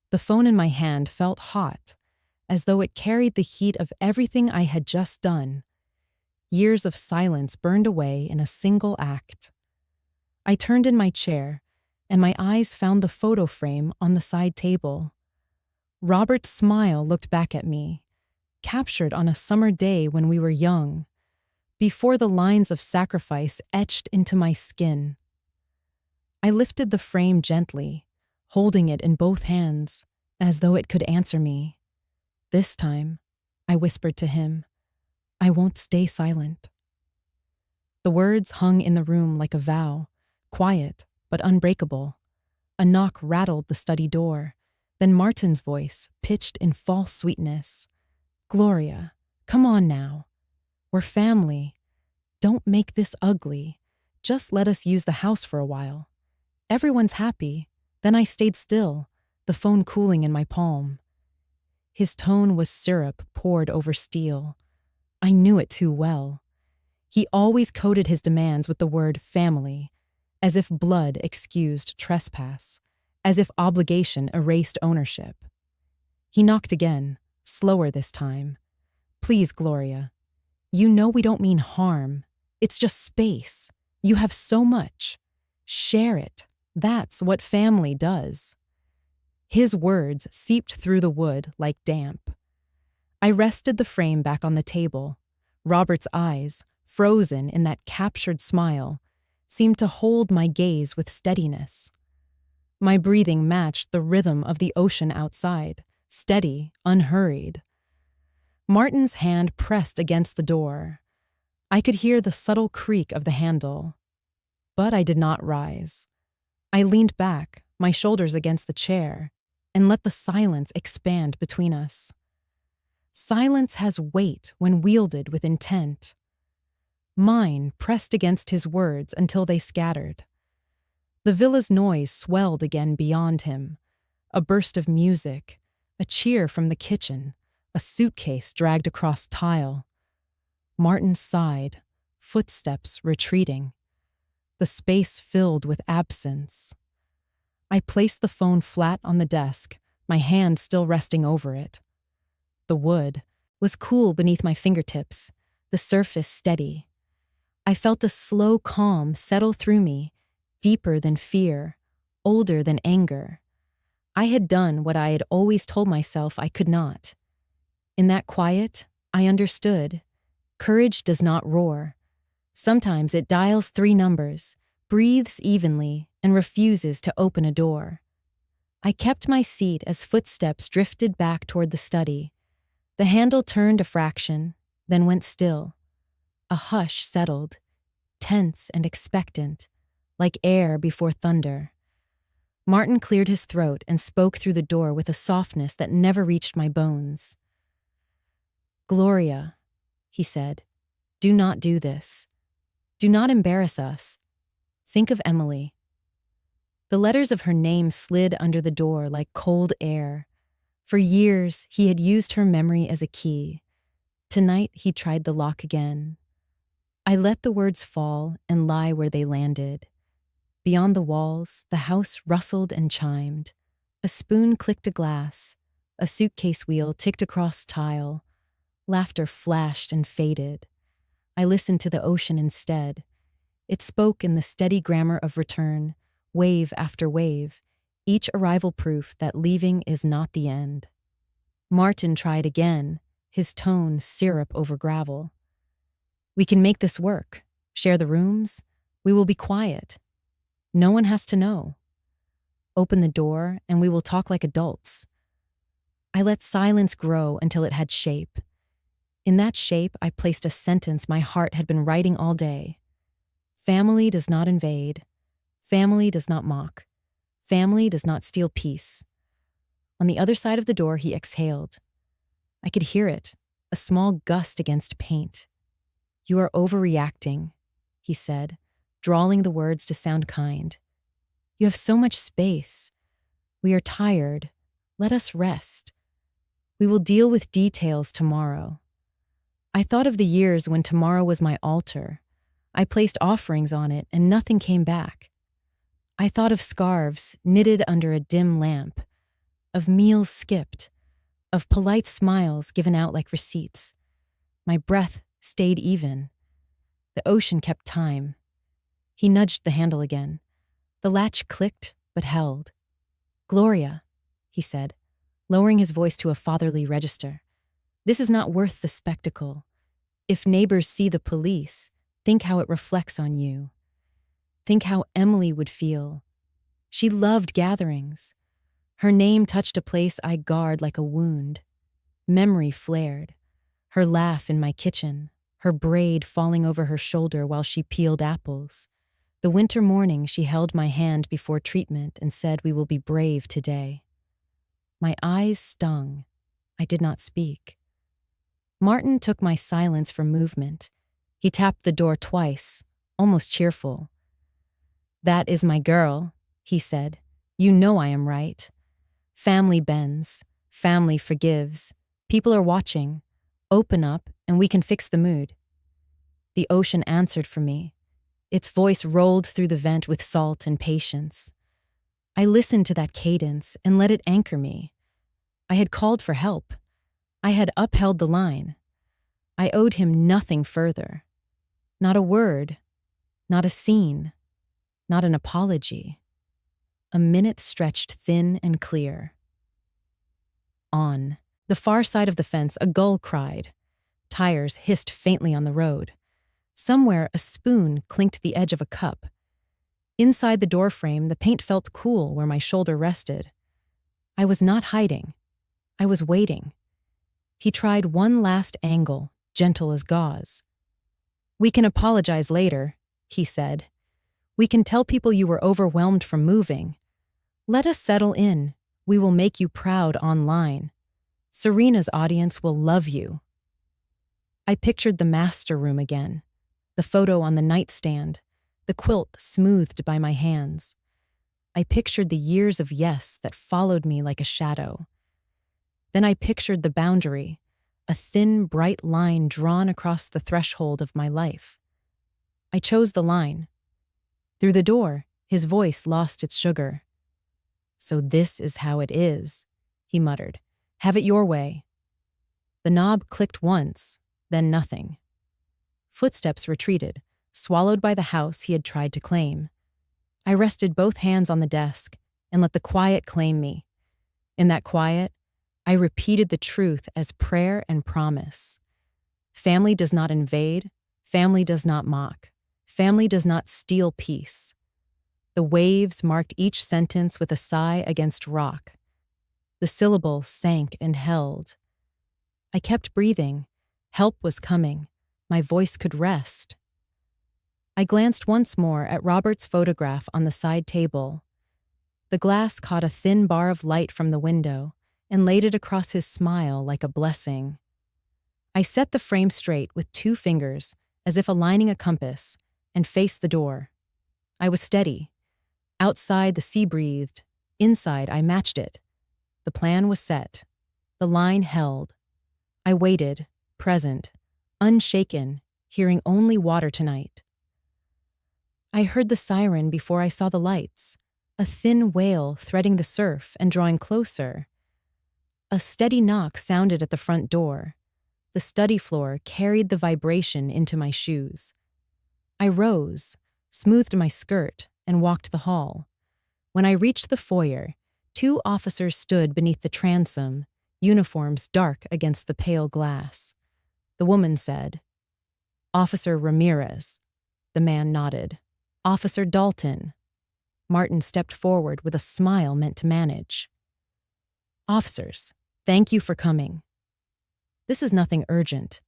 The phone in my hand felt hot, as though it carried the heat of everything I had just done. Years of silence burned away in a single act. I turned in my chair, and my eyes found the photo frame on the side table. Robert's smile looked back at me, captured on a summer day when we were young, before the lines of sacrifice etched into my skin. I lifted the frame gently, holding it in both hands, as though it could answer me. This time, I whispered to him, I won't stay silent. The words hung in the room like a vow, quiet but unbreakable. A knock rattled the study door, then Martin's voice, pitched in false sweetness. Gloria, come on now. We're family. Don't make this ugly. Just let us use the house for a while. Everyone's happy. Then I stayed still, the phone cooling in my palm. His tone was syrup poured over steel. I knew it too well. He always coded his demands with the word family, as if blood excused trespass, as if obligation erased ownership. He knocked again, slower this time. Please, Gloria. You know we don't mean harm. It's just space. You have so much. Share it. That's what family does. His words seeped through the wood like damp. I rested the frame back on the table. Robert's eyes, frozen in that captured smile, seemed to hold my gaze with steadiness. My breathing matched the rhythm of the ocean outside, steady, unhurried. Martin's hand pressed against the door. I could hear the subtle creak of the handle. But I did not rise. I leaned back, my shoulders against the chair, and let the silence expand between us. Silence has weight when wielded with intent. Mine pressed against his words until they scattered. The villa's noise swelled again beyond him. A burst of music, a cheer from the kitchen, a suitcase dragged across tile. Martin sighed, footsteps retreating. The space filled with absence. I placed the phone flat on the desk, my hand still resting over it. The wood was cool beneath my fingertips, the surface steady. I felt a slow calm settle through me, deeper than fear, older than anger. I had done what I had always told myself I could not. In that quiet, I understood. Courage does not roar. Sometimes it dials 3 numbers, breathes evenly, and refuses to open a door. I kept my seat as footsteps drifted back toward the study. The handle turned a fraction, then went still. A hush settled, tense and expectant, like air before thunder. Martin cleared his throat and spoke through the door with a softness that never reached my bones. Gloria, he said, do not do this. Do not embarrass us. Think of Emily. The letters of her name slid under the door like cold air. For years, he had used her memory as a key. Tonight, he tried the lock again. I let the words fall and lie where they landed. Beyond the walls, the house rustled and chimed. A spoon clicked a glass. A suitcase wheel ticked across tile. Laughter flashed and faded. I listened to the ocean instead. It spoke in the steady grammar of return, wave after wave, each arrival proof that leaving is not the end. Martin tried again, his tone syrup over gravel. We can make this work. Share the rooms. We will be quiet. No one has to know. Open the door and we will talk like adults. I let silence grow until it had shape. In that shape, I placed a sentence my heart had been writing all day. Family does not invade. Family does not mock. Family does not steal peace. On the other side of the door, he exhaled. I could hear it, a small gust against paint. You are overreacting, he said, drawling the words to sound kind. You have so much space. We are tired. Let us rest. We will deal with details tomorrow. I thought of the years when tomorrow was my altar. I placed offerings on it and nothing came back. I thought of scarves knitted under a dim lamp, of meals skipped, of polite smiles given out like receipts. My breath stayed even. The ocean kept time. He nudged the handle again. The latch clicked but held. Gloria, he said, lowering his voice to a fatherly register. This is not worth the spectacle. If neighbors see the police, think how it reflects on you. Think how Emily would feel. She loved gatherings. Her name touched a place I guard like a wound. Memory flared. Her laugh in my kitchen, her braid falling over her shoulder while she peeled apples. The winter morning she held my hand before treatment and said, "We will be brave today." My eyes stung. I did not speak. Martin took my silence for movement. He tapped the door twice, almost cheerful. "That is my girl," he said. "You know I am right. Family bends. Family forgives. People are watching. Open up and we can fix the mood." The ocean answered for me. Its voice rolled through the vent with salt and patience. I listened to that cadence and let it anchor me. I had called for help. I had upheld the line. I owed him nothing further. Not a word. Not a scene. Not an apology. A minute stretched thin and clear. On the far side of the fence, a gull cried. Tires hissed faintly on the road. Somewhere, a spoon clinked the edge of a cup. Inside the doorframe, the paint felt cool where my shoulder rested. I was not hiding. I was waiting. He tried one last angle, gentle as gauze. "We can apologize later," he said. "We can tell people you were overwhelmed from moving. Let us settle in. We will make you proud online. Serena's audience will love you." I pictured the master room again, the photo on the nightstand, the quilt smoothed by my hands. I pictured the years of yes that followed me like a shadow. Then I pictured the boundary, a thin, bright line drawn across the threshold of my life. I chose the line. Through the door, his voice lost its sugar. "So this is how it is," he muttered. "Have it your way." The knob clicked once, then nothing. Footsteps retreated, swallowed by the house he had tried to claim. I rested both hands on the desk and let the quiet claim me. In that quiet, I repeated the truth as prayer and promise. Family does not invade. Family does not mock. Family does not steal peace. The waves marked each sentence with a sigh against rock. The syllables sank and held. I kept breathing. Help was coming. My voice could rest. I glanced once more at Robert's photograph on the side table. The glass caught a thin bar of light from the window and laid it across his smile like a blessing. I set the frame straight with 2 fingers, as if aligning a compass, and faced the door. I was steady. Outside, the sea breathed. Inside, I matched it. The plan was set. The line held. I waited, present, unshaken, hearing only water tonight. I heard the siren before I saw the lights, a thin wail threading the surf and drawing closer. A steady knock sounded at the front door. The study floor carried the vibration into my shoes. I rose, smoothed my skirt, and walked the hall. When I reached the foyer, 2 officers stood beneath the transom, uniforms dark against the pale glass. The woman said, "Officer Ramirez." The man nodded. "Officer Dalton." Martin stepped forward with a smile meant to manage. "Officers, thank you for coming. This is nothing urgent,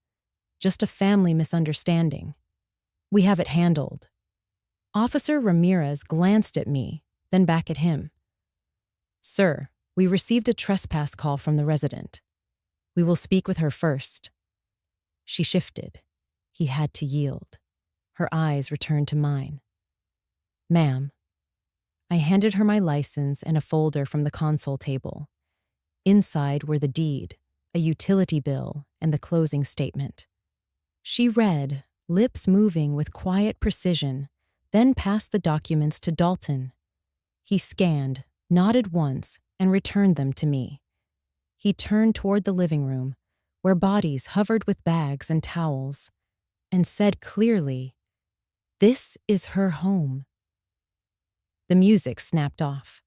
just a family misunderstanding. We have it handled." Officer Ramirez glanced at me, then back at him. "Sir, we received a trespass call from the resident. We will speak with her first." She shifted. He had to yield. Her eyes returned to mine. "Ma'am." I handed her my license and a folder from the console table. Inside were the deed, a utility bill, and the closing statement. She read, lips moving with quiet precision, then passed the documents to Dalton. He scanned, nodded once, and returned them to me. He turned toward the living room, where bodies hovered with bags and towels, and said clearly, "This is her home." The music snapped off.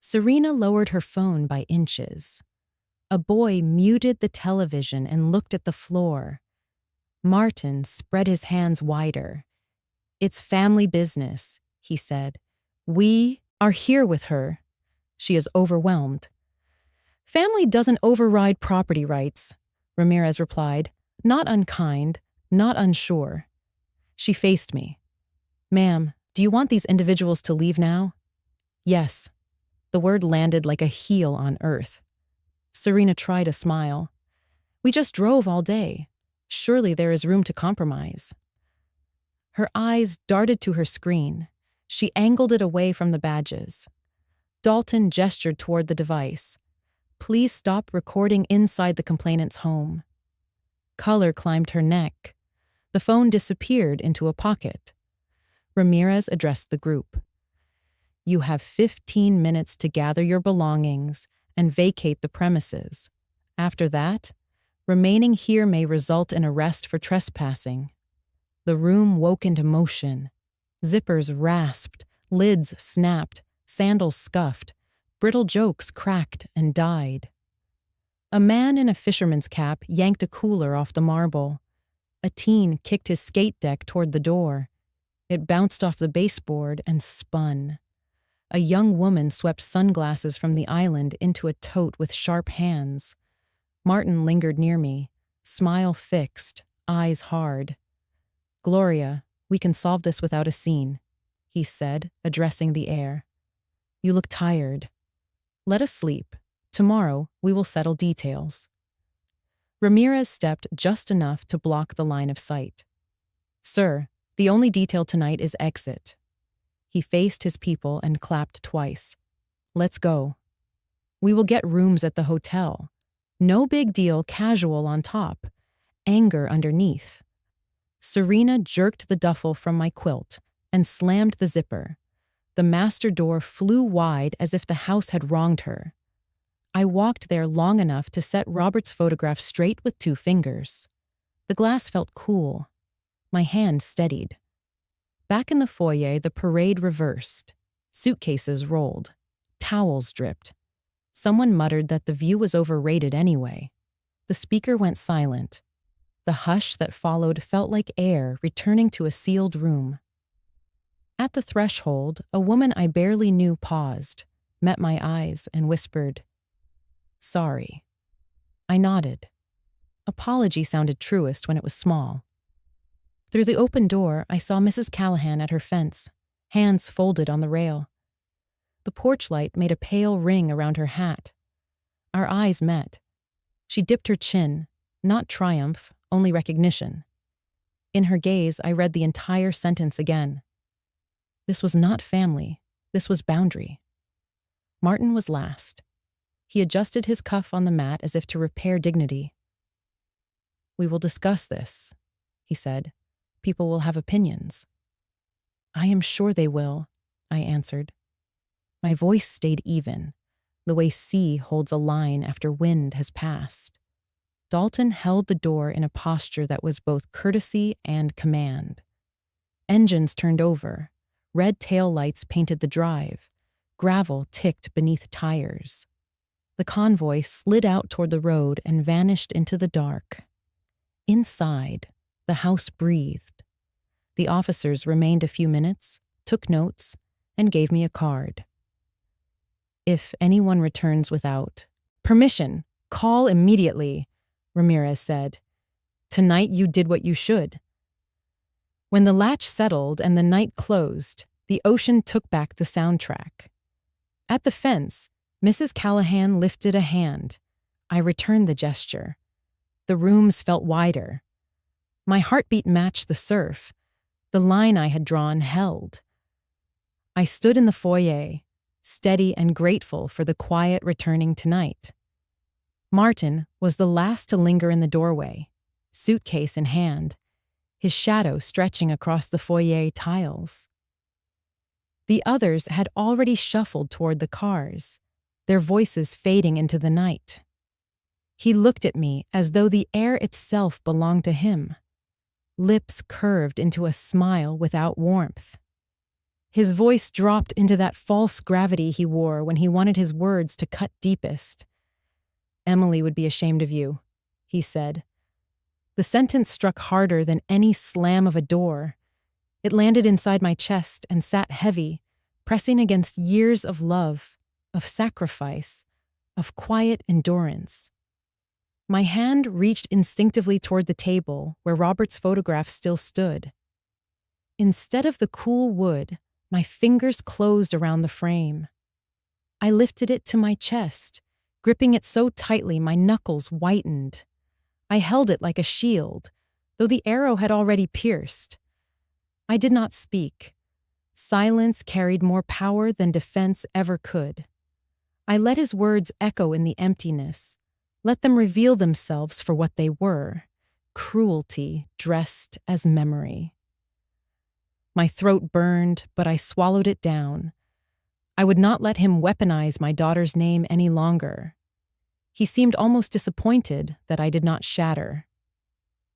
Serena lowered her phone by inches. A boy muted the television and looked at the floor. Martin spread his hands wider. "It's family business," he said. "We are here with her. She is overwhelmed." "Family doesn't override property rights," Ramirez replied, not unkind, not unsure. She faced me. "Ma'am, do you want these individuals to leave now?" "Yes." The word landed like a heel on earth. Serena tried a smile. "We just drove all day. Surely there is room to compromise." Her eyes darted to her screen. She angled it away from the badges. Dalton gestured toward the device. "Please stop recording inside the complainant's home." Color climbed her neck. The phone disappeared into a pocket. Ramirez addressed the group. "You have 15 minutes to gather your belongings and vacate the premises. After that, remaining here may result in arrest for trespassing." The room woke into motion. Zippers rasped, lids snapped, sandals scuffed, brittle jokes cracked and died. A man in a fisherman's cap yanked a cooler off the marble. A teen kicked his skate deck toward the door. It bounced off the baseboard and spun. A young woman swept sunglasses from the island into a tote with sharp hands. Martin lingered near me, smile fixed, eyes hard. "Gloria, we can solve this without a scene," he said, addressing the air. "You look tired. Let us sleep. Tomorrow we will settle details." Ramirez stepped just enough to block the line of sight. "Sir, the only detail tonight is exit." He faced his people and clapped twice. "Let's go. We will get rooms at the hotel. No big deal, casual on top. Anger underneath." Serena jerked the duffel from my quilt and slammed the zipper. The master door flew wide as if the house had wronged her. I walked there long enough to set Robert's photograph straight with 2 fingers. The glass felt cool. My hand steadied. Back in the foyer, the parade reversed. Suitcases rolled. Towels dripped. Someone muttered that the view was overrated anyway. The speaker went silent. The hush that followed felt like air returning to a sealed room. At the threshold, a woman I barely knew paused, met my eyes, and whispered, "Sorry." I nodded. Apology sounded truest when it was small. Through the open door, I saw Mrs. Callahan at her fence, hands folded on the rail. The porch light made a pale ring around her hat. Our eyes met. She dipped her chin, not triumph, only recognition. In her gaze, I read the entire sentence again. This was not family. This was boundary. Martin was last. He adjusted his cuff on the mat as if to repair dignity. "We will discuss this," he said. "People will have opinions." "I am sure they will," I answered. My voice stayed even, the way sea holds a line after wind has passed. Dalton held the door in a posture that was both courtesy and command. Engines turned over, red tail lights painted the drive, gravel ticked beneath tires. The convoy slid out toward the road and vanished into the dark. Inside, the house breathed. The officers remained a few minutes, took notes, and gave me a card. "If anyone returns without permission, call immediately," Ramirez said. "Tonight you did what you should." When the latch settled and the night closed, the ocean took back the soundtrack. At the fence, Mrs. Callahan lifted a hand. I returned the gesture. The rooms felt wider. My heartbeat matched the surf. The line I had drawn held. I stood in the foyer, steady and grateful for the quiet returning tonight. Martin was the last to linger in the doorway, suitcase in hand, his shadow stretching across the foyer tiles. The others had already shuffled toward the cars, their voices fading into the night. He looked at me as though the air itself belonged to him. Lips curved into a smile without warmth. His voice dropped into that false gravity he wore when he wanted his words to cut deepest. "Emily would be ashamed of you," he said. The sentence struck harder than any slam of a door. It landed inside my chest and sat heavy, pressing against years of love, of sacrifice, of quiet endurance. My hand reached instinctively toward the table where Robert's photograph still stood. Instead of the cool wood, my fingers closed around the frame. I lifted it to my chest, gripping it so tightly my knuckles whitened. I held it like a shield, though the arrow had already pierced. I did not speak. Silence carried more power than defense ever could. I let his words echo in the emptiness, let them reveal themselves for what they were, cruelty dressed as memory. My throat burned, but I swallowed it down. I would not let him weaponize my daughter's name any longer. He seemed almost disappointed that I did not shatter.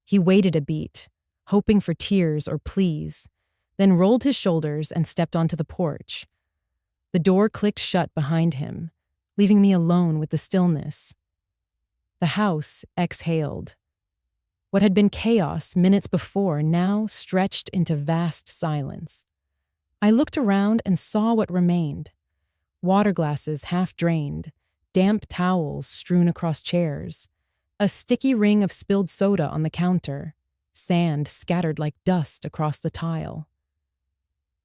He waited a beat, hoping for tears or pleas, then rolled his shoulders and stepped onto the porch. The door clicked shut behind him, leaving me alone with the stillness. The house exhaled. What had been chaos minutes before now stretched into vast silence. I looked around and saw what remained. Water glasses half drained, damp towels strewn across chairs, a sticky ring of spilled soda on the counter, sand scattered like dust across the tile.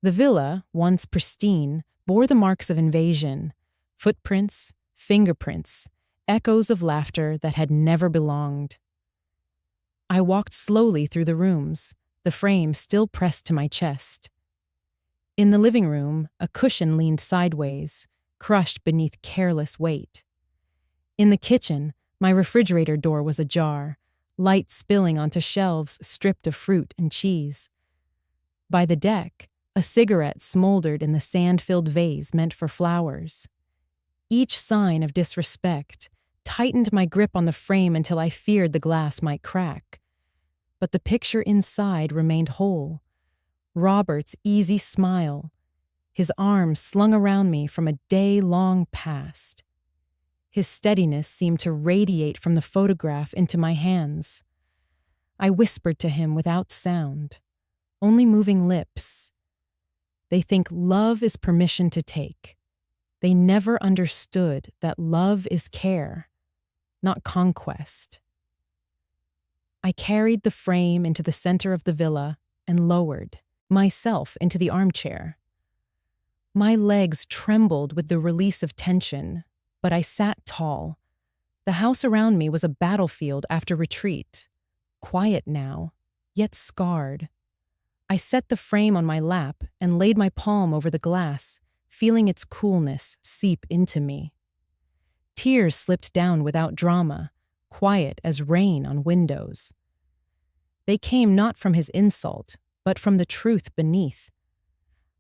The villa, once pristine, bore the marks of invasion, footprints, fingerprints, echoes of laughter that had never belonged. I walked slowly through the rooms, the frame still pressed to my chest. In the living room, a cushion leaned sideways, crushed beneath careless weight. In the kitchen, my refrigerator door was ajar, light spilling onto shelves stripped of fruit and cheese. By the deck, a cigarette smoldered in the sand-filled vase meant for flowers. Each sign of disrespect tightened my grip on the frame until I feared the glass might crack. But the picture inside remained whole. Robert's easy smile, his arms slung around me from a day-long past. His steadiness seemed to radiate from the photograph into my hands. I whispered to him without sound, only moving lips. They think love is permission to take. They never understood that love is care, not conquest. I carried the frame into the center of the villa and lowered myself into the armchair. My legs trembled with the release of tension, but I sat tall. The house around me was a battlefield after retreat, quiet now, yet scarred. I set the frame on my lap and laid my palm over the glass, feeling its coolness seep into me. tears slipped down without drama, quiet as rain on windows. They came not from his insult, but from the truth beneath.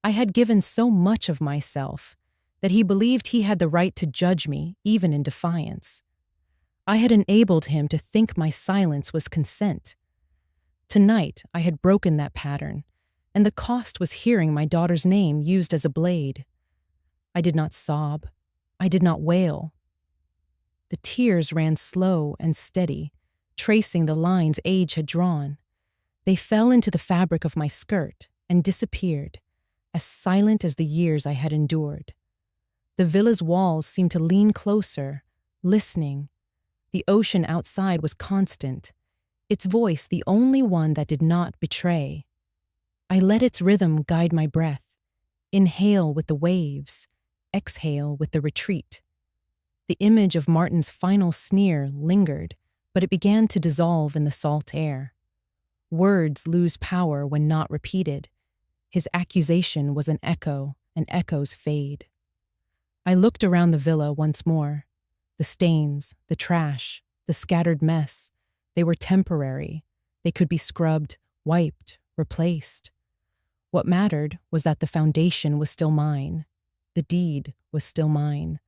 I had given so much of myself that he believed he had the right to judge me, even in defiance. I had enabled him to think my silence was consent. Tonight, I had broken that pattern, and the cost was hearing my daughter's name used as a blade. I did not sob. I did not wail. The tears ran slow and steady, tracing the lines age had drawn. They fell into the fabric of my skirt and disappeared, as silent as the years I had endured. The villa's walls seemed to lean closer, listening. The ocean outside was constant, its voice the only one that did not betray. I let its rhythm guide my breath, inhale with the waves, exhale with the retreat. The image of Martin's final sneer lingered, but it began to dissolve in the salt air. Words lose power when not repeated. His accusation was an echo, and echoes fade. I looked around the villa once more. The stains, the trash, the scattered mess, they were temporary. They could be scrubbed, wiped, replaced. What mattered was that the foundation was still mine. The deed was still mine.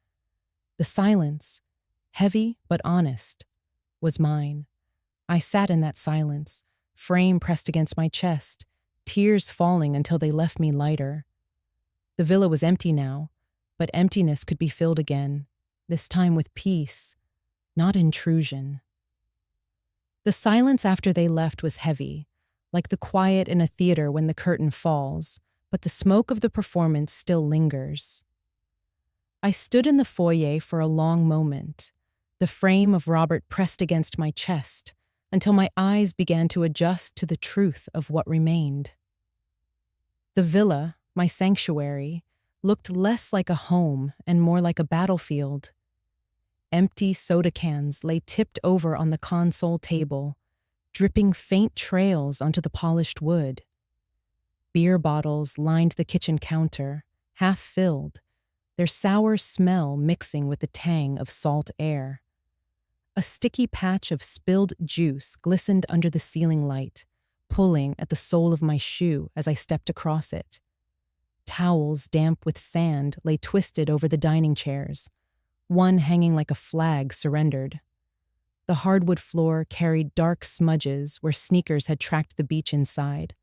The silence, heavy but honest, was mine. I sat in that silence, frame pressed against my chest, tears falling until they left me lighter. The villa was empty now, but emptiness could be filled again, this time with peace, not intrusion. The silence after they left was heavy, like the quiet in a theater when the curtain falls, but the smoke of the performance still lingers. I stood in the foyer for a long moment, the frame of Robert pressed against my chest, until my eyes began to adjust to the truth of what remained. The villa, my sanctuary, looked less like a home and more like a battlefield. Empty soda cans lay tipped over on the console table, dripping faint trails onto the polished wood. Beer bottles lined the kitchen counter, half filled, their sour smell mixing with the tang of salt air. A sticky patch of spilled juice glistened under the ceiling light, pulling at the sole of my shoe as I stepped across it. Towels damp with sand lay twisted over the dining chairs, one hanging like a flag surrendered. The hardwood floor carried dark smudges where sneakers had tracked the beach inside,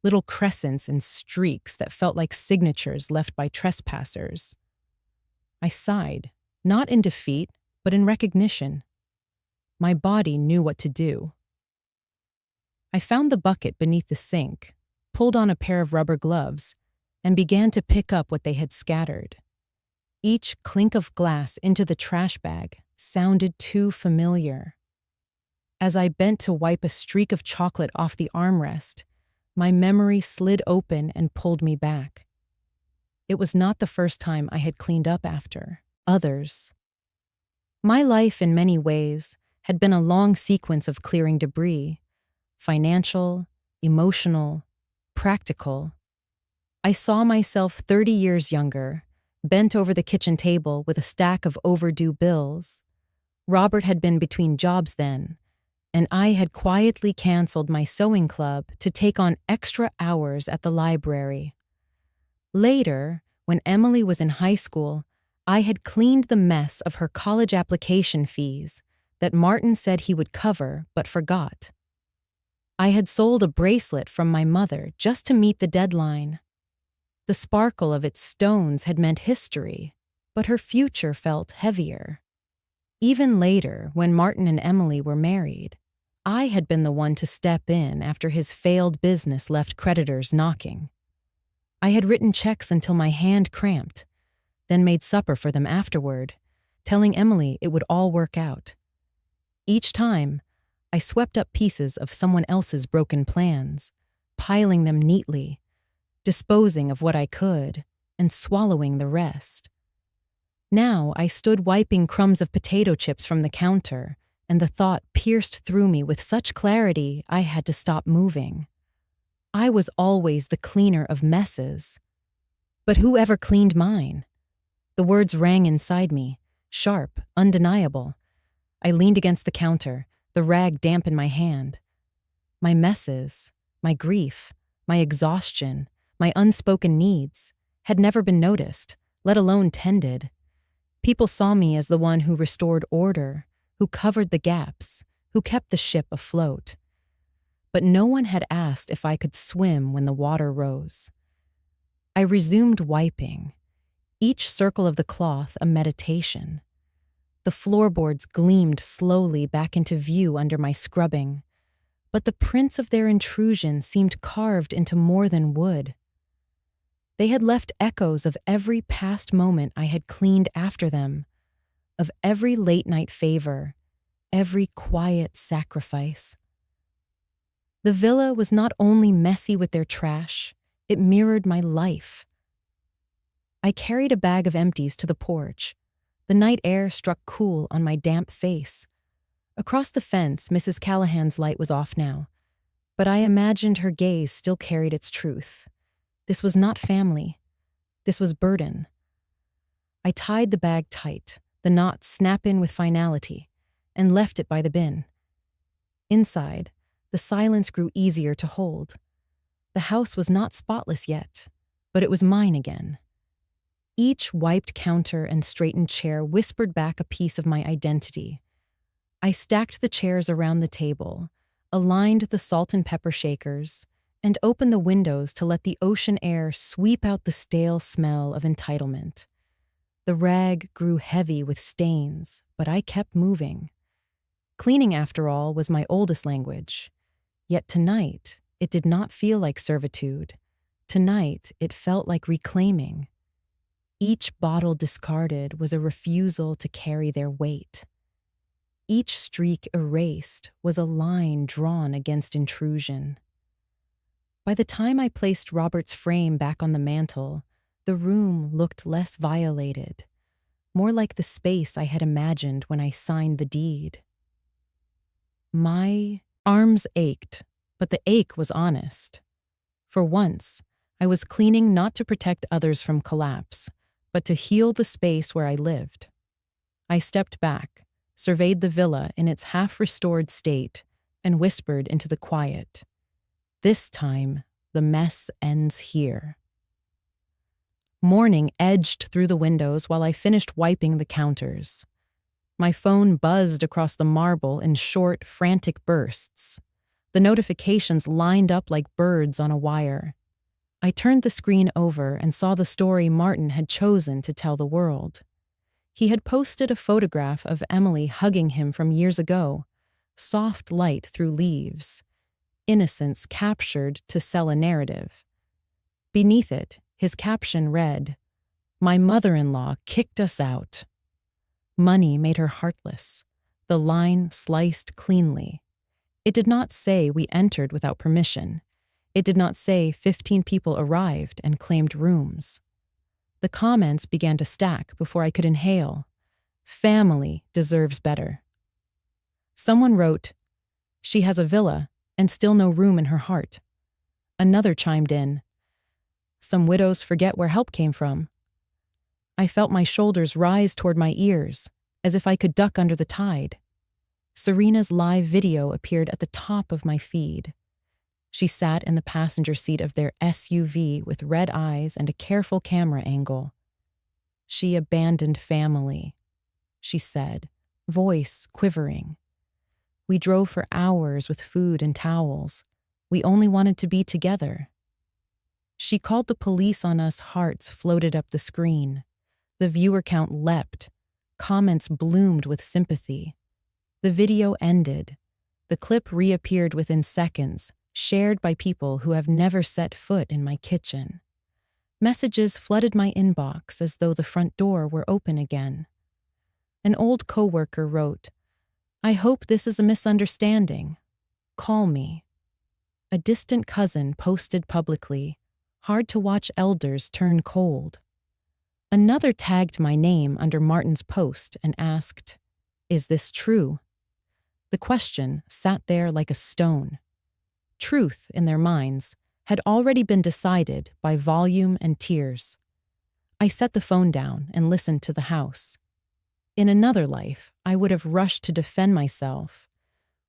little crescents and streaks that felt like signatures left by trespassers. I sighed, not in defeat, but in recognition. My body knew what to do. I found the bucket beneath the sink, pulled on a pair of rubber gloves, and began to pick up what they had scattered. Each clink of glass into the trash bag sounded too familiar. As I bent to wipe a streak of chocolate off the armrest, my memory slid open and pulled me back. It was not the first time I had cleaned up after others. My life, in many ways, had been a long sequence of clearing debris, financial, emotional, practical. I saw myself 30 years younger, bent over the kitchen table with a stack of overdue bills. Robert had been between jobs then, and I had quietly canceled my sewing club to take on extra hours at the library. Later, when Emily was in high school, I had cleaned the mess of her college application fees that Martin said he would cover but forgot. I had sold a bracelet from my mother just to meet the deadline. The sparkle of its stones had meant history, but her future felt heavier. Even later, when Martin and Emily were married, I had been the one to step in after his failed business left creditors knocking. I had written checks until my hand cramped, then made supper for them afterward, telling Emily it would all work out. Each time, I swept up pieces of someone else's broken plans, piling them neatly, disposing of what I could, and swallowing the rest. Now I stood wiping crumbs of potato chips from the counter, and the thought pierced through me with such clarity I had to stop moving. I was always the cleaner of messes. But who ever cleaned mine? The words rang inside me, sharp, undeniable. I leaned against the counter, the rag damp in my hand. My messes, my grief, my exhaustion, my unspoken needs had never been noticed, let alone tended. People saw me as the one who restored order, who covered the gaps, who kept the ship afloat. But no one had asked if I could swim when the water rose. I resumed wiping, each circle of the cloth a meditation. The floorboards gleamed slowly back into view under my scrubbing, but the prints of their intrusion seemed carved into more than wood. They had left echoes of every past moment I had cleaned after them, of every late-night favor, every quiet sacrifice. The villa was not only messy with their trash, it mirrored my life. I carried a bag of empties to the porch. The night air struck cool on my damp face. Across the fence, Mrs. Callahan's light was off now, but I imagined her gaze still carried its truth. This was not family. This was burden. I tied the bag tight, the knot snap in with finality, and left it by the bin. Inside, the silence grew easier to hold. The house was not spotless yet, but it was mine again. Each wiped counter and straightened chair whispered back a piece of my identity. I stacked the chairs around the table, aligned the salt and pepper shakers, and opened the windows to let the ocean air sweep out the stale smell of entitlement. The rag grew heavy with stains, but I kept moving. Cleaning, after all, was my oldest language. Yet tonight, it did not feel like servitude. Tonight, it felt like reclaiming. Each bottle discarded was a refusal to carry their weight. Each streak erased was a line drawn against intrusion. By the time I placed Robert's frame back on the mantel, the room looked less violated, more like the space I had imagined when I signed the deed. My arms ached, but the ache was honest. For once, I was cleaning not to protect others from collapse, but to heal the space where I lived. I stepped back, surveyed the villa in its half-restored state, and whispered into the quiet. This time, the mess ends here. Morning edged through the windows while I finished wiping the counters. My phone buzzed across the marble in short, frantic bursts. The notifications lined up like birds on a wire. I turned the screen over and saw the story Martin had chosen to tell the world. He had posted a photograph of Emily hugging him from years ago, soft light through leaves, innocence captured to sell a narrative. Beneath it, his caption read, "My mother-in-law kicked us out." Money made her heartless. The line sliced cleanly. It did not say we entered without permission. It did not say 15 people arrived and claimed rooms. The comments began to stack before I could inhale. Family deserves better. Someone wrote, "She has a villa and still no room in her heart." Another chimed in, "Some widows forget where help came from." I felt my shoulders rise toward my ears, as if I could duck under the tide. Serena's live video appeared at the top of my feed. She sat in the passenger seat of their SUV with red eyes and a careful camera angle. "She abandoned family," she said, voice quivering. "We drove for hours with food and towels. We only wanted to be together." She called the police on us. Hearts floated up the screen. The viewer count leapt. Comments bloomed with sympathy. The video ended. The clip reappeared within seconds, shared by people who have never set foot in my kitchen. Messages flooded my inbox as though the front door were open again. An old coworker wrote, "I hope this is a misunderstanding. Call me." A distant cousin posted publicly, "Hard to watch elders turn cold." Another tagged my name under Martin's post and asked, "Is this true?" The question sat there like a stone. Truth, in their minds, had already been decided by volume and tears. I set the phone down and listened to the house. In another life, I would have rushed to defend myself,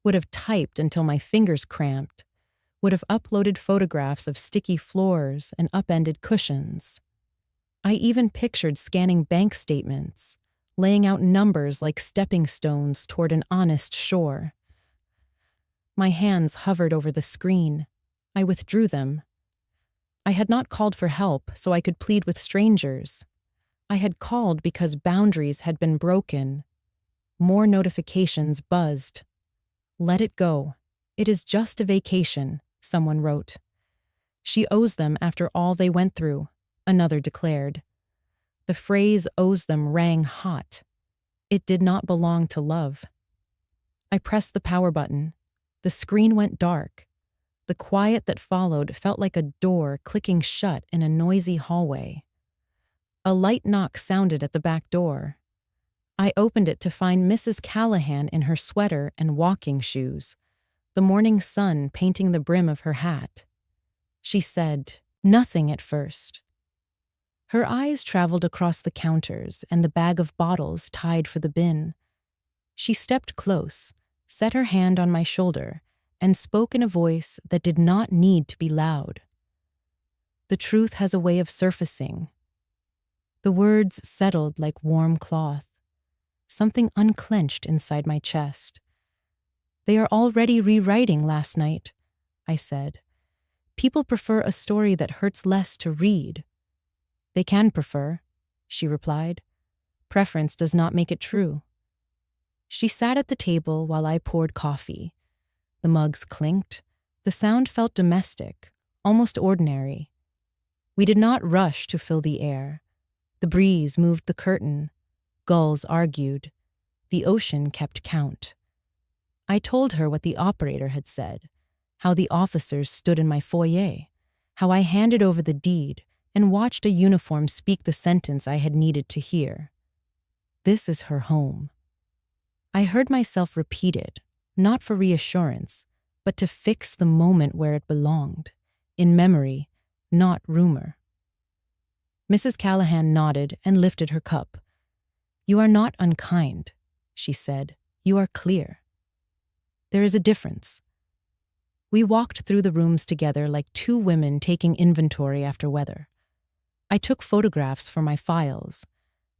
would have typed until my fingers cramped, would have uploaded photographs of sticky floors and upended cushions. I even pictured scanning bank statements, laying out numbers like stepping stones toward an honest shore. My hands hovered over the screen. I withdrew them. I had not called for help so I could plead with strangers. I had called because boundaries had been broken. More notifications buzzed. "Let it go. It is just a vacation," someone wrote. "She owes them after all they went through," another declared. The phrase "owes them" rang hot. It did not belong to love. I pressed the power button. The screen went dark. The quiet that followed felt like a door clicking shut in a noisy hallway. A light knock sounded at the back door. I opened it to find Mrs. Callahan in her sweater and walking shoes, the morning sun painting the brim of her hat. She said nothing at first. Her eyes traveled across the counters and the bag of bottles tied for the bin. She stepped close, set her hand on my shoulder, and spoke in a voice that did not need to be loud. "The truth has a way of surfacing." The words settled like warm cloth. Something unclenched inside my chest. "They are already rewriting last night," I said. "People prefer a story that hurts less to read." "They can prefer," she replied. "Preference does not make it true." She sat at the table while I poured coffee. The mugs clinked. The sound felt domestic, almost ordinary. We did not rush to fill the air. The breeze moved the curtain. Gulls argued. The ocean kept count. I told her what the operator had said, how the officers stood in my foyer, how I handed over the deed and watched a uniform speak the sentence I had needed to hear. "This is her home." I heard myself repeat it, not for reassurance, but to fix the moment where it belonged, in memory, not rumor. Mrs. Callahan nodded and lifted her cup. "You are not unkind," she said. "You are clear." There is a difference. We walked through the rooms together like two women taking inventory after weather. I took photographs for my files.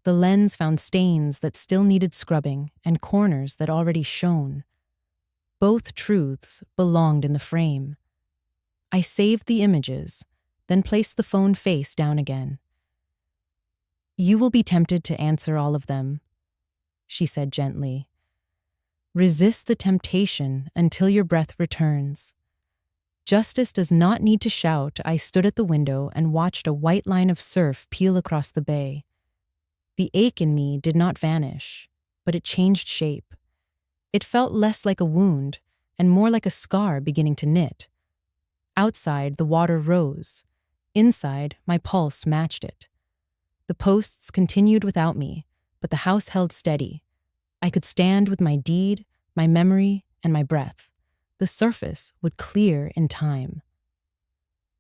The lens found stains that still needed scrubbing and corners that already shone. Both truths belonged in the frame. I saved the images, then placed the phone face down again. "You will be tempted to answer all of them," she said gently. "Resist the temptation until your breath returns." Justice does not need to shout. I stood at the window and watched a white line of surf peel across the bay. The ache in me did not vanish, but it changed shape. It felt less like a wound and more like a scar beginning to knit. Outside, the water rose. Inside, my pulse matched it. The posts continued without me, but the house held steady. I could stand with my deed, my memory, and my breath. The surface would clear in time.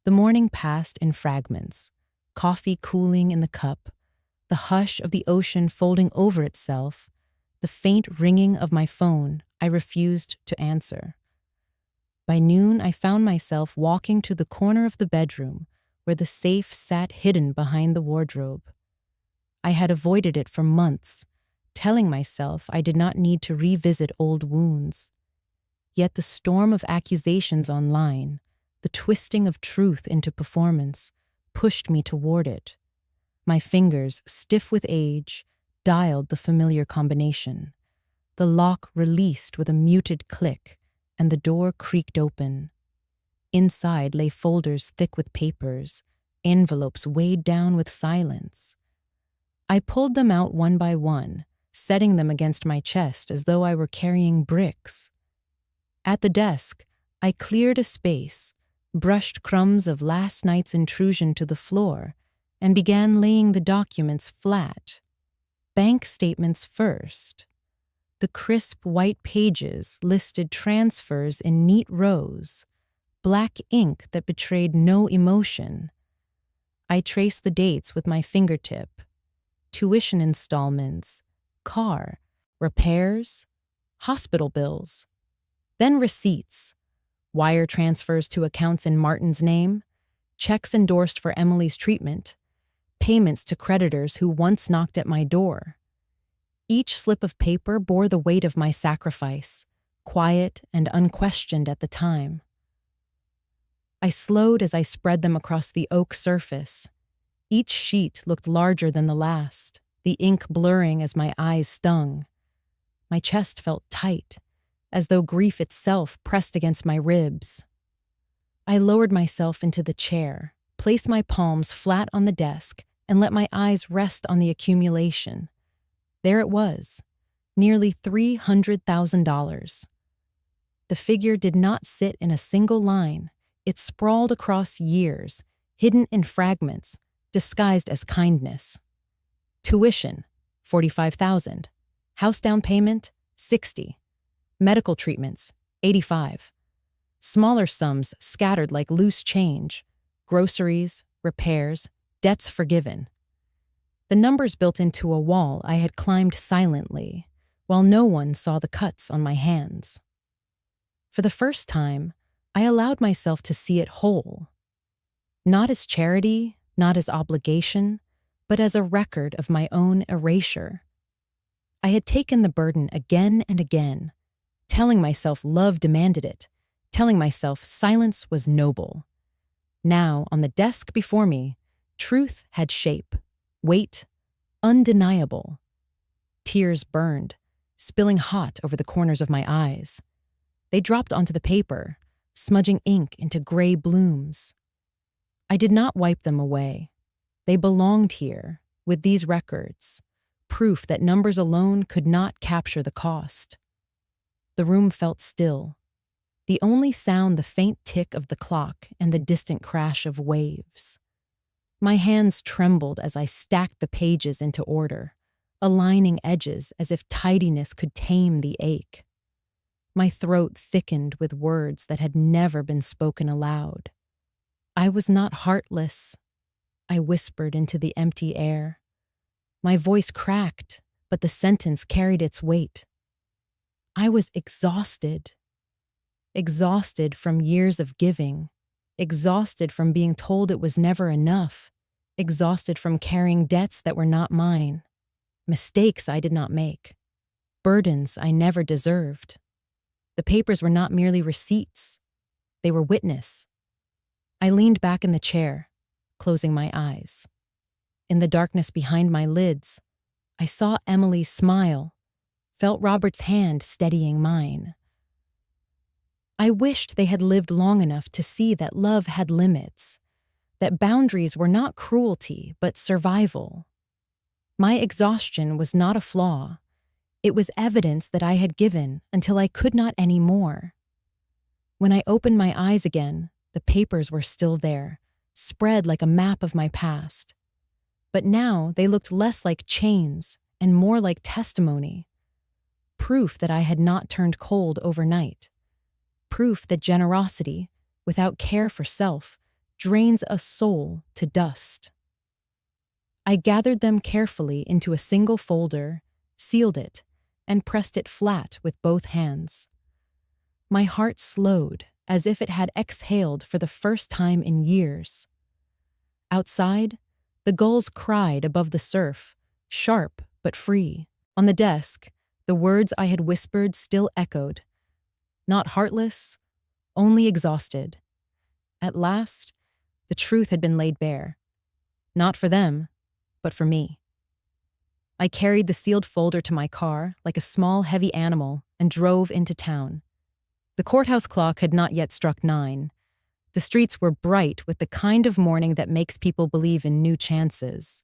The morning passed in fragments, coffee cooling in the cup, the hush of the ocean folding over itself, the faint ringing of my phone I refused to answer. By noon, I found myself walking to the corner of the bedroom where the safe sat hidden behind the wardrobe. I had avoided it for months, telling myself I did not need to revisit old wounds. Yet the storm of accusations online, the twisting of truth into performance, pushed me toward it. My fingers, stiff with age, dialed the familiar combination. The lock released with a muted click, and the door creaked open. Inside lay folders thick with papers, envelopes weighed down with silence. I pulled them out one by one, setting them against my chest as though I were carrying bricks. At the desk, I cleared a space, brushed crumbs of last night's intrusion to the floor, and began laying the documents flat. Bank statements first. The crisp white pages listed transfers in neat rows, black ink that betrayed no emotion. I traced the dates with my fingertip. Tuition installments, car, repairs, hospital bills, then receipts, wire transfers to accounts in Martin's name, checks endorsed for Emily's treatment, payments to creditors who once knocked at my door. Each slip of paper bore the weight of my sacrifice, quiet and unquestioned at the time. I slowed as I spread them across the oak surface. Each sheet looked larger than the last, the ink blurring as my eyes stung. My chest felt tight, as though grief itself pressed against my ribs. I lowered myself into the chair, placed my palms flat on the desk, and let my eyes rest on the accumulation. There it was, nearly $300,000. The figure did not sit in a single line. It sprawled across years, hidden in fragments, disguised as kindness. Tuition, $45,000. House down payment, $60,000. Medical treatments, $85,000. Smaller sums scattered like loose change. Groceries, repairs, debts forgiven. The numbers built into a wall I had climbed silently, while no one saw the cuts on my hands. For the first time, I allowed myself to see it whole. Not as charity, not as obligation, but as a record of my own erasure. I had taken the burden again and again, telling myself love demanded it, telling myself silence was noble. Now, on the desk before me, truth had shape, weight, undeniable. Tears burned, spilling hot over the corners of my eyes. They dropped onto the paper, smudging ink into gray blooms. I did not wipe them away. They belonged here, with these records, proof that numbers alone could not capture the cost. The room felt still, the only sound the faint tick of the clock and the distant crash of waves. My hands trembled as I stacked the pages into order, aligning edges as if tidiness could tame the ache. My throat thickened with words that had never been spoken aloud. I was not heartless, I whispered into the empty air. My voice cracked, but the sentence carried its weight. I was exhausted. Exhausted from years of giving. Exhausted from being told it was never enough. Exhausted from carrying debts that were not mine. Mistakes I did not make. Burdens I never deserved. The papers were not merely receipts. They were witness. I leaned back in the chair, closing my eyes. In the darkness behind my lids, I saw Emily's smile, felt Robert's hand steadying mine. I wished they had lived long enough to see that love had limits, that boundaries were not cruelty, but survival. My exhaustion was not a flaw. It was evidence that I had given until I could not anymore. When I opened my eyes again, the papers were still there, spread like a map of my past. But now they looked less like chains and more like testimony. Proof that I had not turned cold overnight. Proof that generosity, without care for self, drains a soul to dust. I gathered them carefully into a single folder, sealed it, and pressed it flat with both hands. My heart slowed, as if it had exhaled for the first time in years. Outside, the gulls cried above the surf, sharp but free. On the desk, the words I had whispered still echoed. Not heartless, only exhausted. At last, the truth had been laid bare. Not for them, but for me. I carried the sealed folder to my car like a small, heavy animal and drove into town. The courthouse clock had not yet struck 9. The streets were bright with the kind of morning that makes people believe in new chances.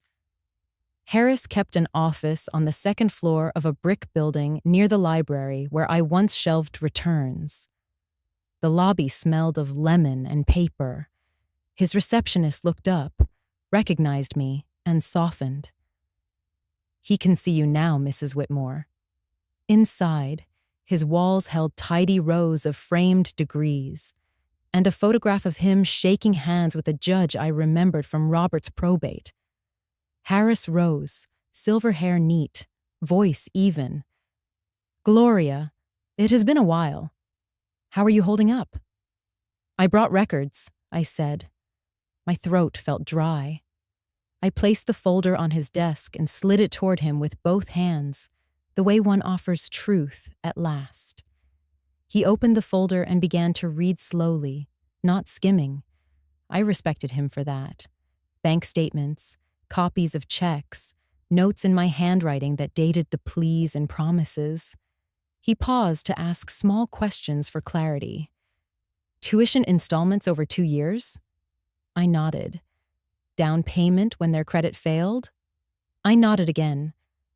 Harris kept an office on the second floor of a brick building near the library where I once shelved returns. The lobby smelled of lemon and paper. His receptionist looked up, recognized me, and softened. "He can see you now, Mrs. Whitmore." Inside, his walls held tidy rows of framed degrees, and a photograph of him shaking hands with a judge I remembered from Robert's probate. Harris rose, silver hair neat, voice even. "Gloria, it has been a while. How are you holding up?" "I brought records," I said. My throat felt dry. I placed the folder on his desk and slid it toward him with both hands, the way one offers truth at last. He opened the folder and began to read slowly, not skimming. I respected him for that. Bank statements, copies of checks, notes in my handwriting that dated the pleas and promises. He paused to ask small questions for clarity. "Tuition installments over 2 years?" I nodded. "Down payment when their credit failed?" I nodded again.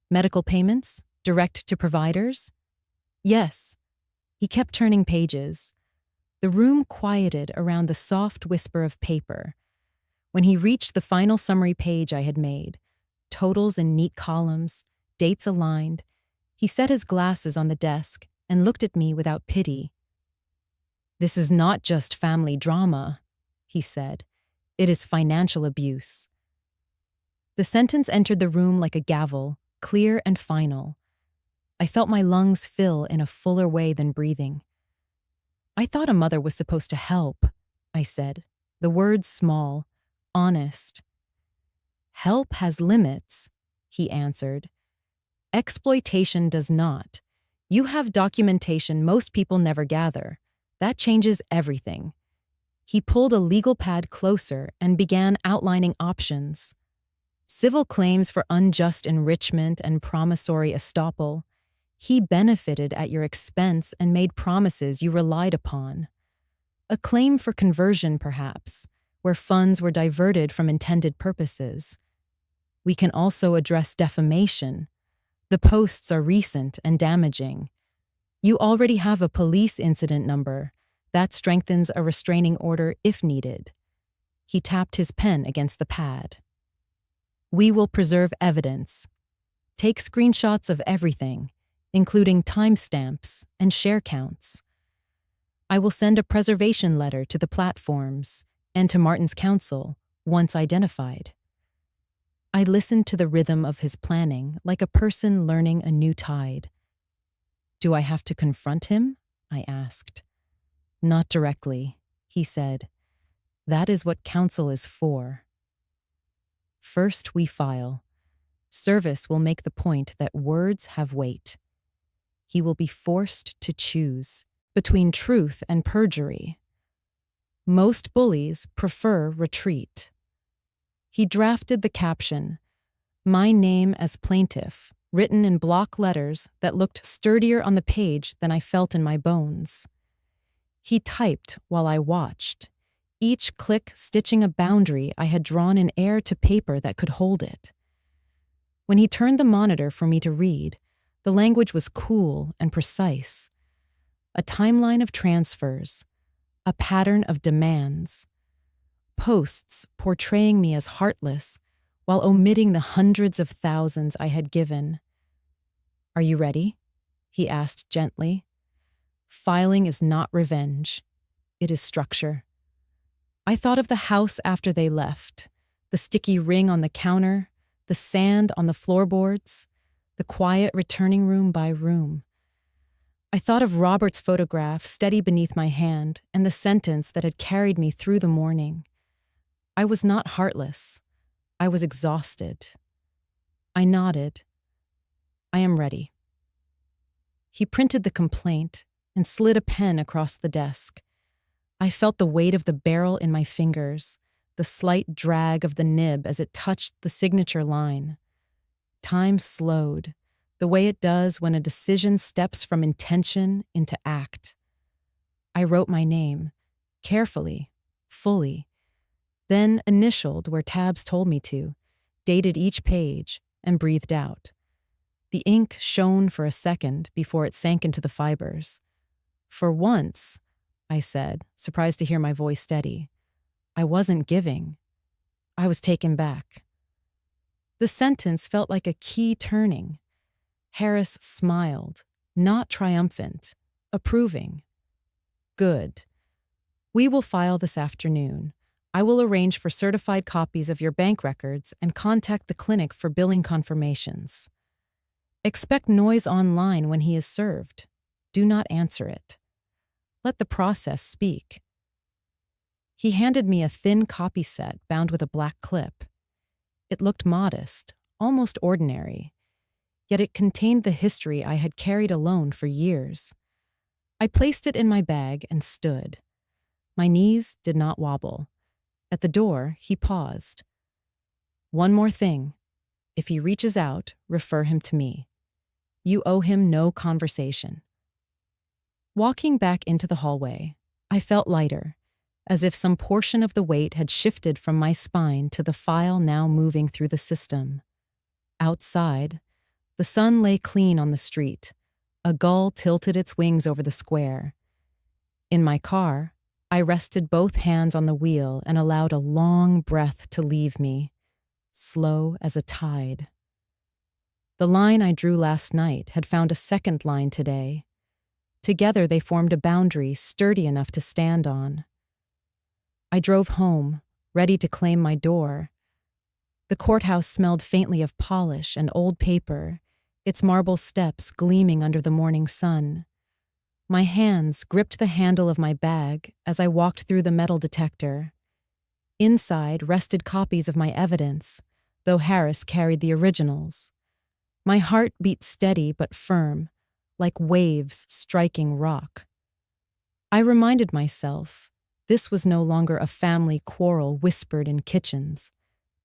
"Medical payments? Direct to providers?" "Yes." He kept turning pages. The room quieted around the soft whisper of paper. When he reached the final summary page I had made, totals in neat columns, dates aligned, he set his glasses on the desk and looked at me without pity. "This is not just family drama," he said. "It is financial abuse." The sentence entered the room like a gavel, clear and final. I felt my lungs fill in a fuller way than breathing. "I thought a mother was supposed to help," I said, the words small, honest. "Help has limits," he answered. "Exploitation does not. You have documentation most people never gather. That changes everything." He pulled a legal pad closer and began outlining options. Civil claims for unjust enrichment and promissory estoppel. He benefited at your expense and made promises you relied upon. A claim for conversion, perhaps, where funds were diverted from intended purposes. We can also address defamation. The posts are recent and damaging. You already have a police incident number. That strengthens a restraining order if needed. He tapped his pen against the pad. "We will preserve evidence. Take screenshots of everything, including timestamps and share counts. I will send a preservation letter to the platforms and to Martin's counsel, once identified." I listened to the rhythm of his planning like a person learning a new tide. "Do I have to confront him?" I asked. "Not directly," he said. "That is what counsel is for. First we file. Service will make the point that words have weight. He will be forced to choose between truth and perjury. Most bullies prefer retreat." He drafted the caption, "My name as plaintiff," written in block letters that looked sturdier on the page than I felt in my bones. He typed while I watched, each click stitching a boundary I had drawn in air to paper that could hold it. When he turned the monitor for me to read, the language was cool and precise. A timeline of transfers, a pattern of demands, posts portraying me as heartless while omitting the hundreds of thousands I had given. "Are you ready?" he asked gently. "Filing is not revenge. It is structure." I thought of the house after they left, the sticky ring on the counter, the sand on the floorboards, the quiet returning room by room. I thought of Robert's photograph steady beneath my hand and the sentence that had carried me through the morning. I was not heartless. I was exhausted. I nodded. "I am ready." He printed the complaint and slid a pen across the desk. I felt the weight of the barrel in my fingers, the slight drag of the nib as it touched the signature line. Time slowed, the way it does when a decision steps from intention into act. I wrote my name, carefully, fully, then initialed where tabs told me to, dated each page, and breathed out. The ink shone for a second before it sank into the fibers. "For once," I said, surprised to hear my voice steady, "I wasn't giving. I was taken back." The sentence felt like a key turning. Harris smiled, not triumphant, approving. "Good. We will file this afternoon. I will arrange for certified copies of your bank records and contact the clinic for billing confirmations." Expect noise online when he is served. Do not answer it. Let the process speak. He handed me a thin copy set bound with a black clip. It looked modest, almost ordinary, yet it contained the history I had carried alone for years. I placed it in my bag and stood. My knees did not wobble. At the door, he paused. One more thing. If he reaches out, refer him to me. You owe him no conversation. Walking back into the hallway, I felt lighter, as if some portion of the weight had shifted from my spine to the file now moving through the system. Outside, the sun lay clean on the street. A gull tilted its wings over the square. In my car, I rested both hands on the wheel and allowed a long breath to leave me, slow as a tide. The line I drew last night had found a second line today. Together they formed a boundary sturdy enough to stand on. I drove home, ready to claim my door. The courthouse smelled faintly of polish and old paper, its marble steps gleaming under the morning sun. My hands gripped the handle of my bag as I walked through the metal detector. Inside rested copies of my evidence, though Harris carried the originals. My heart beat steady but firm, like waves striking rock. I reminded myself, this was no longer a family quarrel whispered in kitchens.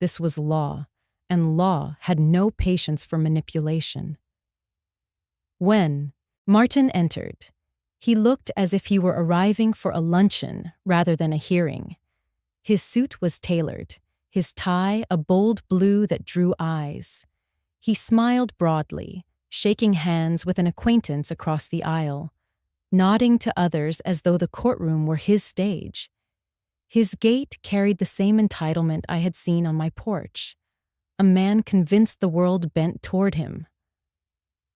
This was law, and law had no patience for manipulation. When Martin entered, he looked as if he were arriving for a luncheon rather than a hearing. His suit was tailored, his tie a bold blue that drew eyes. He smiled broadly, shaking hands with an acquaintance across the aisle, nodding to others as though the courtroom were his stage. His gait carried the same entitlement I had seen on my porch, a man convinced the world bent toward him.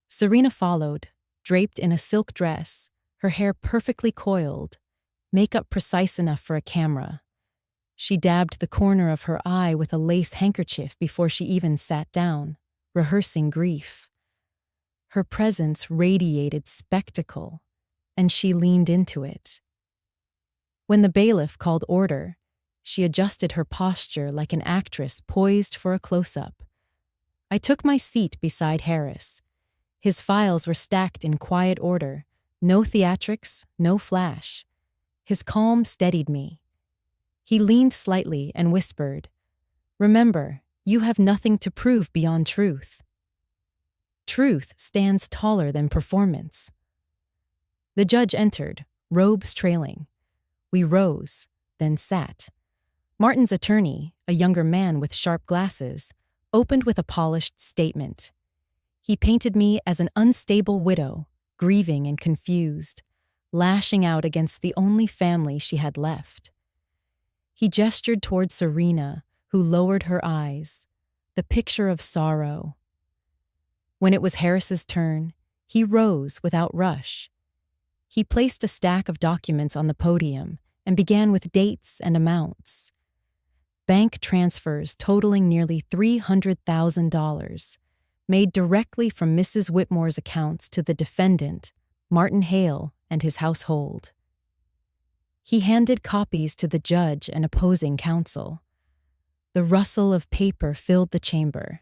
Serena followed, draped in a silk dress, her hair perfectly coiled, makeup precise enough for a camera. She dabbed the corner of her eye with a lace handkerchief before she even sat down, rehearsing grief. Her presence radiated spectacle, and she leaned into it. When the bailiff called order, she adjusted her posture like an actress poised for a close-up. I took my seat beside Harris. His files were stacked in quiet order, no theatrics, no flash. His calm steadied me. He leaned slightly and whispered, "Remember, you have nothing to prove beyond truth. Truth stands taller than performance." The judge entered, robes trailing. We rose, then sat. Martin's attorney, a younger man with sharp glasses, opened with a polished statement. He painted me as an unstable widow, grieving and confused, lashing out against the only family she had left. He gestured toward Serena, who lowered her eyes, the picture of sorrow. When it was Harris's turn, he rose without rush. He placed a stack of documents on the podium and began with dates and amounts. Bank transfers totaling nearly $300,000, made directly from Mrs. Whitmore's accounts to the defendant, Martin Hale, and his household. He handed copies to the judge and opposing counsel. The rustle of paper filled the chamber.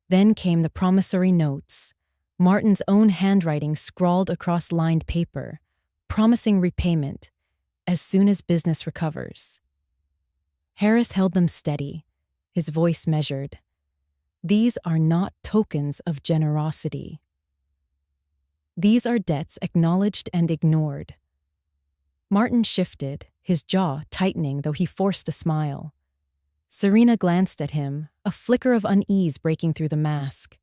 Then came the promissory notes, Martin's own handwriting scrawled across lined paper, promising repayment as soon as business recovers. Harris held them steady, his voice measured. These are not tokens of generosity. These are debts acknowledged and ignored. Martin shifted, his jaw tightening though he forced a smile. Serena glanced at him, a flicker of unease breaking through the mask.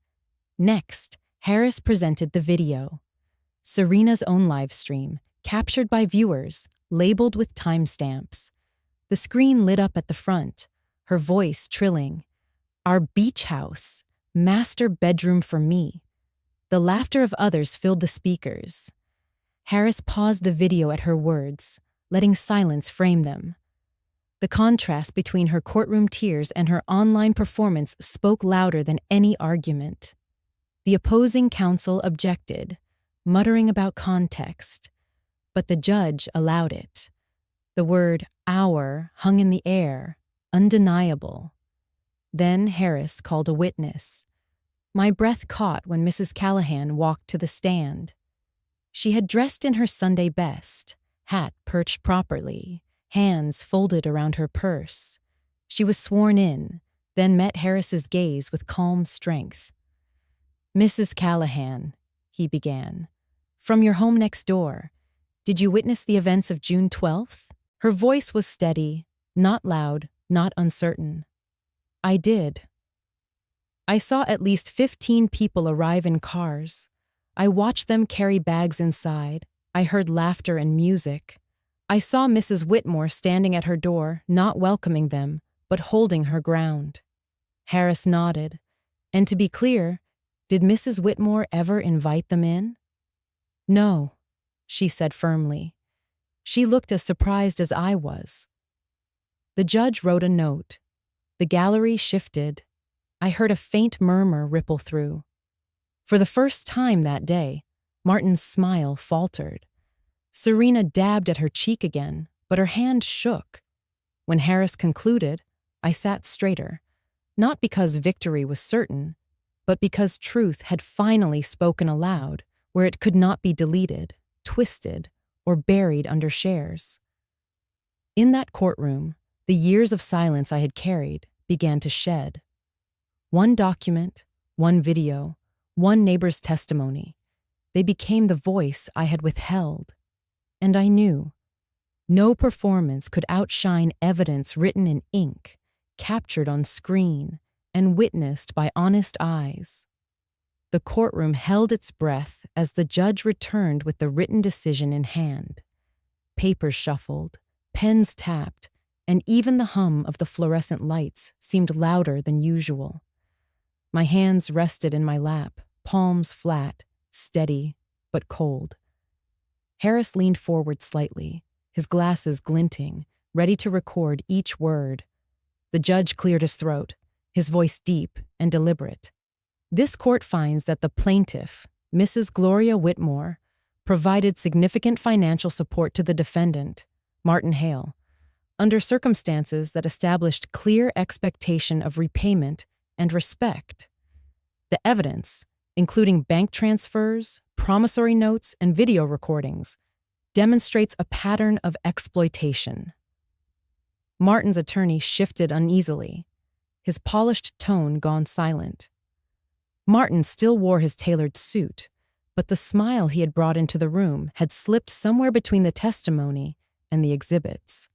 Next, Harris presented the video. Serena's own live stream, captured by viewers, labeled with timestamps. The screen lit up at the front, her voice trilling, "Our beach house, master bedroom for me." The laughter of others filled the speakers. Harris paused the video at her words, letting silence frame them. The contrast between her courtroom tears and her online performance spoke louder than any argument. The opposing counsel objected, muttering about context, but the judge allowed it. The word "our" hung in the air, undeniable. Then Harris called a witness. My breath caught when Mrs. Callahan walked to the stand. She had dressed in her Sunday best, hat perched properly, hands folded around her purse. She was sworn in, then met Harris's gaze with calm strength. "Mrs. Callahan," he began, "from your home next door, did you witness the events of June 12th? Her voice was steady, not loud, not uncertain. "I did. I saw at least 15 people arrive in cars. I watched them carry bags inside. I heard laughter and music. I saw Mrs. Whitmore standing at her door, not welcoming them, but holding her ground." Harris nodded. "And to be clear, did Mrs. Whitmore ever invite them in?" "No," she said firmly. She looked as surprised as I was. The judge wrote a note. The gallery shifted. I heard a faint murmur ripple through. For the first time that day, Martin's smile faltered. Serena dabbed at her cheek again, but her hand shook. When Harris concluded, I sat straighter, not because victory was certain, but because truth had finally spoken aloud, where it could not be deleted, twisted, or buried under shares. In that courtroom, the years of silence I had carried began to shed. One document, one video, one neighbor's testimony, they became the voice I had withheld. And I knew no performance could outshine evidence written in ink, captured on screen, and witnessed by honest eyes. The courtroom held its breath as the judge returned with the written decision in hand. Papers shuffled, pens tapped, and even the hum of the fluorescent lights seemed louder than usual. My hands rested in my lap, palms flat, steady, but cold. Harris leaned forward slightly, his glasses glinting, ready to record each word. The judge cleared his throat, his voice deep and deliberate. "This court finds that the plaintiff, Mrs. Gloria Whitmore, provided significant financial support to the defendant, Martin Hale, under circumstances that established clear expectation of repayment and respect. The evidence, including bank transfers, promissory notes, and video recordings, demonstrates a pattern of exploitation." Martin's attorney shifted uneasily, his polished tone gone silent. Martin still wore his tailored suit, but the smile he had brought into the room had slipped somewhere between the testimony and the exhibits.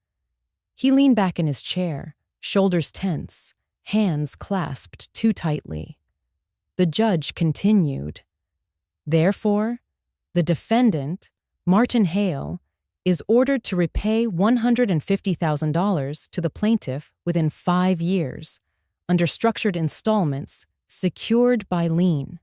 He leaned back in his chair, shoulders tense, hands clasped too tightly. The judge continued, "Therefore, the defendant, Martin Hale, is ordered to repay $150,000 to the plaintiff within 5 years, under structured installments secured by lien.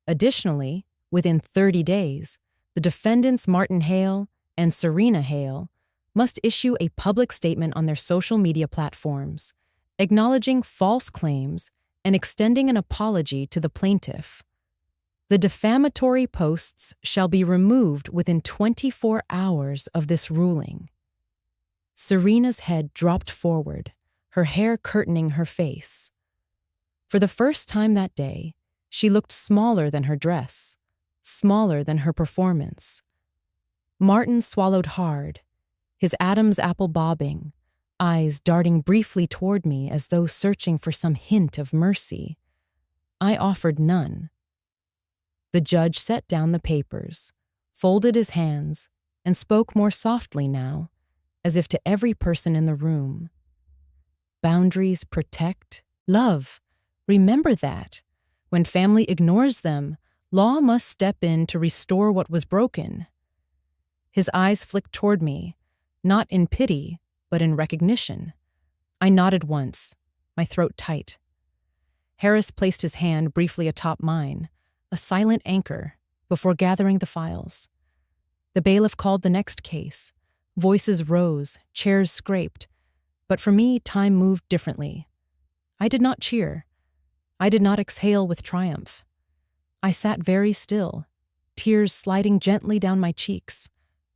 Additionally, within 30 days, the defendants Martin Hale and Serena Hale must issue a public statement on their social media platforms, acknowledging false claims and extending an apology to the plaintiff. The defamatory posts shall be removed within 24 hours of this ruling." Serena's head dropped forward, her hair curtaining her face. For the first time that day, she looked smaller than her dress, smaller than her performance. Martin swallowed hard, his Adam's apple bobbing, eyes darting briefly toward me as though searching for some hint of mercy. I offered none. The judge set down the papers, folded his hands, and spoke more softly now, as if to every person in the room. "Boundaries protect love. Remember that. When family ignores them, law must step in to restore what was broken." His eyes flicked toward me, not in pity, but in recognition. I nodded once, my throat tight. Harris placed his hand briefly atop mine, a silent anchor, before gathering the files. The bailiff called the next case. Voices rose, chairs scraped. But for me, time moved differently. I did not cheer. I did not exhale with triumph. I sat very still, tears sliding gently down my cheeks,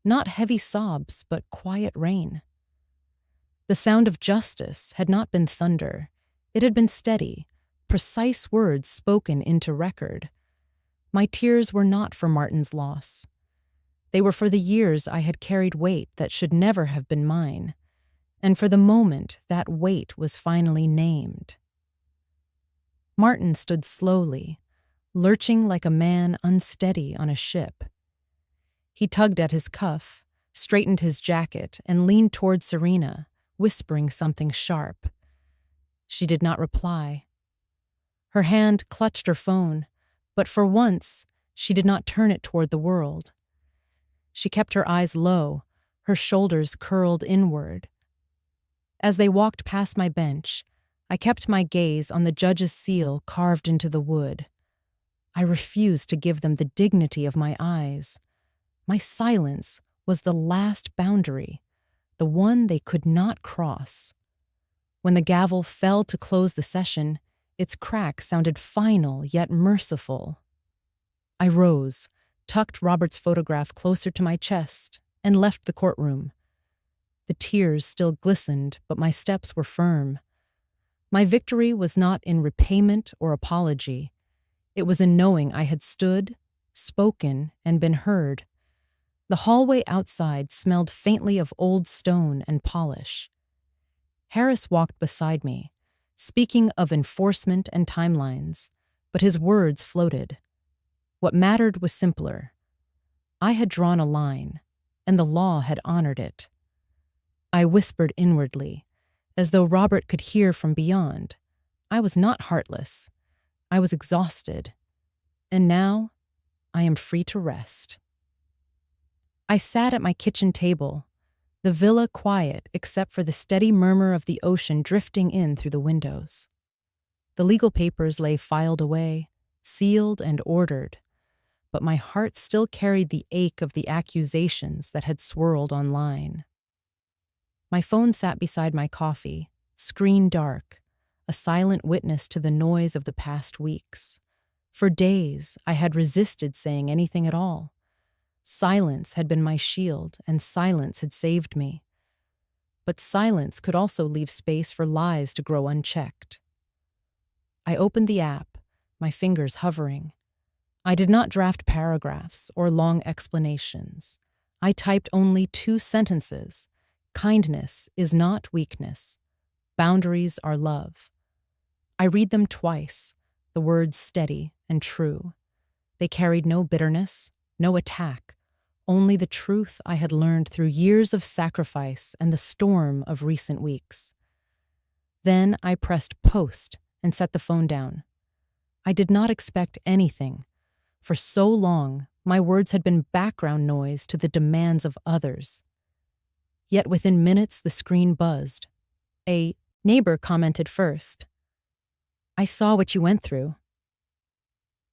not heavy sobs, but quiet rain. The sound of justice had not been thunder. It had been steady, precise words spoken into record. My tears were not for Martin's loss. They were for the years I had carried weight that should never have been mine, and for the moment that weight was finally named. Martin stood slowly, lurching like a man unsteady on a ship. He tugged at his cuff, straightened his jacket, and leaned toward Serena, whispering something sharp. She did not reply. Her hand clutched her phone, but for once, she did not turn it toward the world. She kept her eyes low, her shoulders curled inward. As they walked past my bench, I kept my gaze on the judge's seal carved into the wood. I refused to give them the dignity of my eyes. My silence was the last boundary, the one they could not cross. When the gavel fell to close the session, its crack sounded final yet merciful. I rose, tucked Robert's photograph closer to my chest, and left the courtroom. The tears still glistened, but my steps were firm. My victory was not in repayment or apology. It was in knowing I had stood, spoken, and been heard. The hallway outside smelled faintly of old stone and polish. Harris walked beside me, speaking of enforcement and timelines, but his words floated. What mattered was simpler. I had drawn a line, and the law had honored it. I whispered inwardly, as though Robert could hear from beyond. I was not heartless. I was exhausted. And now, I am free to rest. I sat at my kitchen table, the villa quiet except for the steady murmur of the ocean drifting in through the windows. The legal papers lay filed away, sealed and ordered, but my heart still carried the ache of the accusations that had swirled online. My phone sat beside my coffee, screen dark, a silent witness to the noise of the past weeks. For days, I had resisted saying anything at all. Silence had been my shield, and silence had saved me. But silence could also leave space for lies to grow unchecked. I opened the app, my fingers hovering. I did not draft paragraphs or long explanations. I typed only 2 sentences. Kindness is not weakness. Boundaries are love. I read them twice, the words steady and true. They carried no bitterness, no attack, only the truth I had learned through years of sacrifice and the storm of recent weeks. Then I pressed post and set the phone down. I did not expect anything. For so long, my words had been background noise to the demands of others. Yet within minutes, the screen buzzed. A neighbor commented first. "I saw what you went through.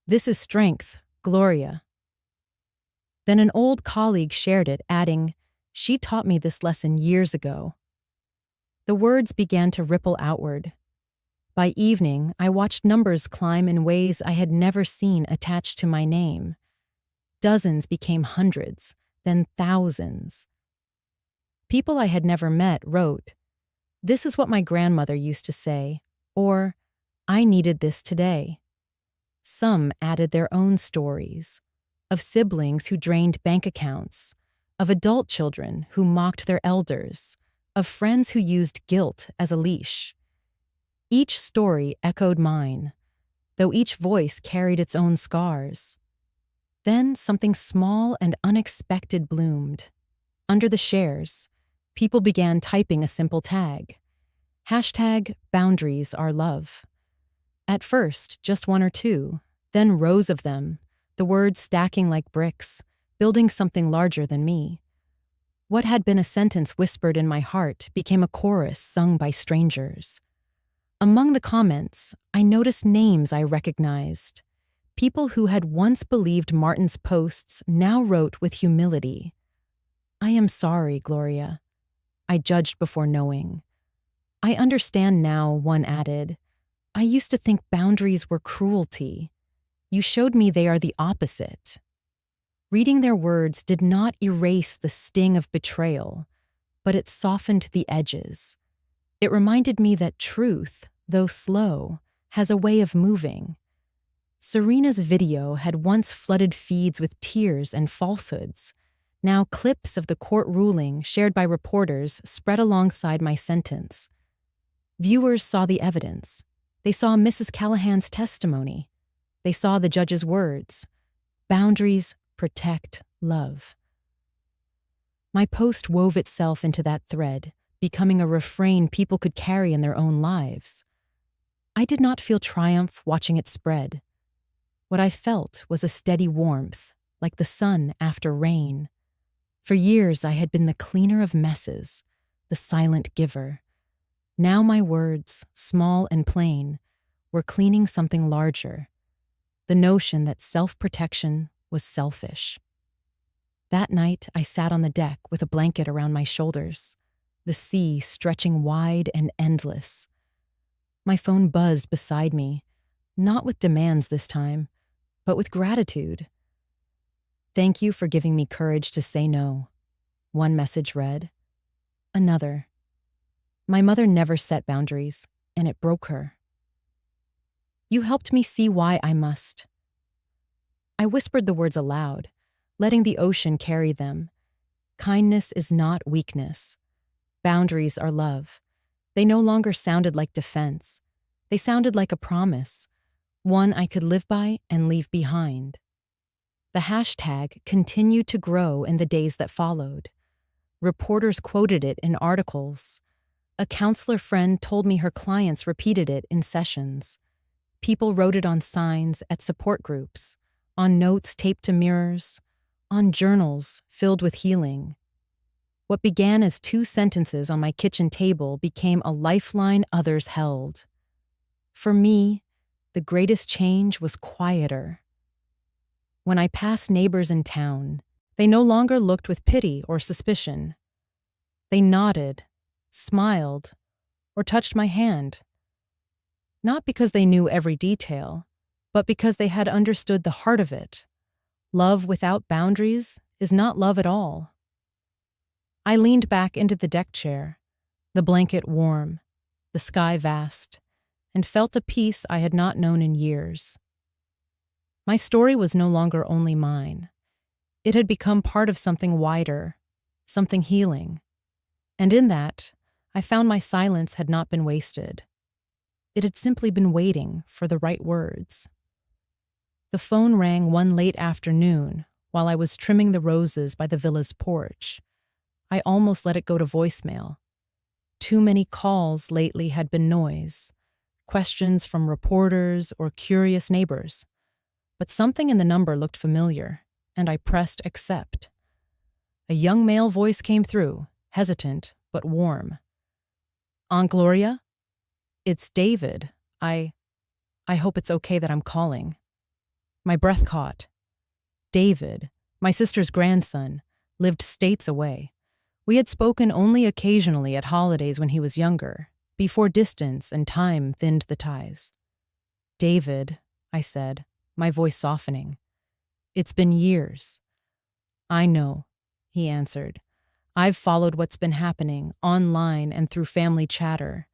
This is strength, Gloria." Then an old colleague shared it, adding, "She taught me this lesson years ago." The words began to ripple outward. By evening, I watched numbers climb in ways I had never seen attached to my name. Dozens became hundreds, then thousands. People I had never met wrote, "This is what my grandmother used to say," or "I needed this today." Some added their own stories, of siblings who drained bank accounts, of adult children who mocked their elders, of friends who used guilt as a leash. Each story echoed mine, though each voice carried its own scars. Then something small and unexpected bloomed. Under the shares, people began typing a simple tag. #boundaries are love. At first, just 1 or 2, then rows of them, the words stacking like bricks, building something larger than me. What had been a sentence whispered in my heart became a chorus sung by strangers. Among the comments, I noticed names I recognized. People who had once believed Martin's posts now wrote with humility, "I am sorry, Gloria. I judged before knowing." "I understand now," one added. "I used to think boundaries were cruelty." You showed me they are the opposite. Reading their words did not erase the sting of betrayal, but it softened the edges. It reminded me that truth, though slow, has a way of moving. Serena's video had once flooded feeds with tears and falsehoods. Now clips of the court ruling shared by reporters spread alongside my sentence. Viewers saw the evidence. They saw Mrs. Callahan's testimony. They saw the judge's words. Boundaries protect love. My post wove itself into that thread, becoming a refrain people could carry in their own lives. I did not feel triumph watching it spread. What I felt was a steady warmth, like the sun after rain. For years I had been the cleaner of messes, the silent giver. Now my words, small and plain, were cleaning something larger, the notion that self-protection was selfish. That night I sat on the deck with a blanket around my shoulders, the sea stretching wide and endless. My phone buzzed beside me, not with demands this time, but with gratitude. Thank you for giving me courage to say no. One message read. Another. My mother never set boundaries, and it broke her. You helped me see why I must. I whispered the words aloud, letting the ocean carry them. Kindness is not weakness. Boundaries are love. They no longer sounded like defense. They sounded like a promise, one I could live by and leave behind. The hashtag continued to grow in the days that followed. Reporters quoted it in articles. A counselor friend told me her clients repeated it in sessions. People wrote it on signs at support groups, on notes taped to mirrors, on journals filled with healing. What began as 2 sentences on my kitchen table became a lifeline others held. For me, the greatest change was quieter. When I passed neighbors in town, they no longer looked with pity or suspicion. They nodded, smiled, or touched my hand. Not because they knew every detail, but because they had understood the heart of it. Love without boundaries is not love at all. I leaned back into the deck chair, the blanket warm, the sky vast, and felt a peace I had not known in years. My story was no longer only mine. It had become part of something wider, something healing. And in that, I found my silence had not been wasted. It had simply been waiting for the right words. The phone rang one late afternoon while I was trimming the roses by the villa's porch. I almost let it go to voicemail. Too many calls lately had been noise, questions from reporters or curious neighbors. But something in the number looked familiar, and I pressed accept. A young male voice came through, hesitant but warm. Aunt Gloria? It's David. I hope it's okay that I'm calling. My breath caught. David, my sister's grandson, lived states away. We had spoken only occasionally at holidays when he was younger, before distance and time thinned the ties. David, I said, my voice softening. It's been years. I know, he answered. I've followed what's been happening, online and through family chatter.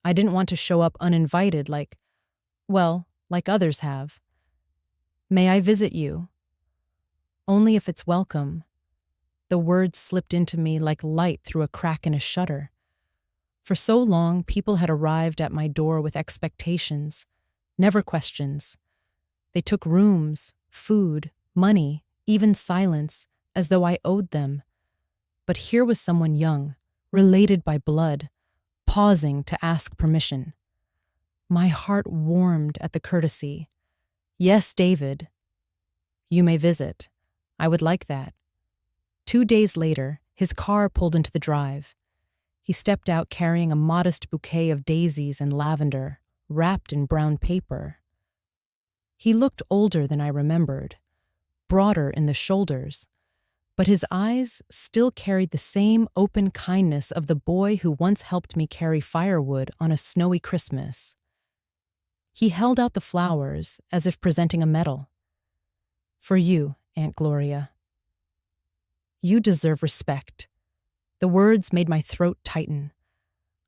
I didn't want to show up uninvited like others have. May I visit you? Only if it's welcome. The words slipped into me like light through a crack in a shutter. For so long, people had arrived at my door with expectations, never questions. They took rooms, food, money, even silence, as though I owed them. But here was someone young, related by blood, pausing to ask permission. My heart warmed at the courtesy. Yes, David. You may visit. I would like that. 2 days later, his car pulled into the drive. He stepped out carrying a modest bouquet of daisies and lavender, wrapped in brown paper. He looked older than I remembered, broader in the shoulders, but his eyes still carried the same open kindness of the boy who once helped me carry firewood on a snowy Christmas. He held out the flowers as if presenting a medal. "For you, Aunt Gloria. You deserve respect." The words made my throat tighten.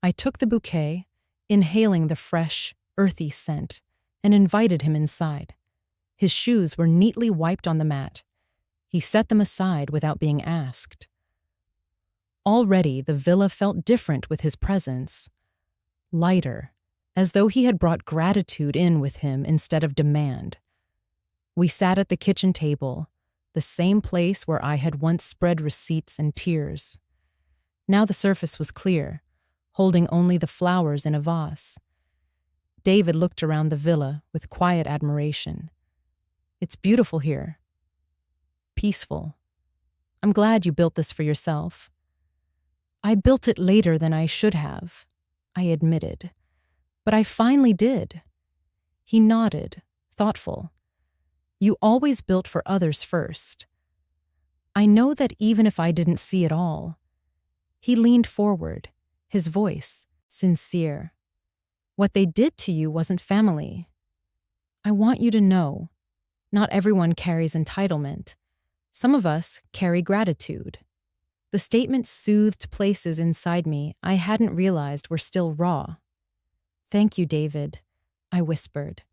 I took the bouquet, inhaling the fresh, earthy scent, and invited him inside. His shoes were neatly wiped on the mat. He set them aside without being asked. Already the villa felt different with his presence, lighter, as though he had brought gratitude in with him instead of demand. We sat at the kitchen table, the same place where I had once spread receipts and tears. Now the surface was clear, holding only the flowers in a vase. David looked around the villa with quiet admiration. "It's beautiful here. Peaceful. I'm glad you built this for yourself." "I built it later than I should have," I admitted. "But I finally did." He nodded, thoughtful. "You always built for others first." I know that even if I didn't see it all. He leaned forward, his voice sincere. "What they did to you wasn't family. I want you to know, not everyone carries entitlement. Some of us carry gratitude." The statement soothed places inside me I hadn't realized were still raw. "Thank you, David," I whispered.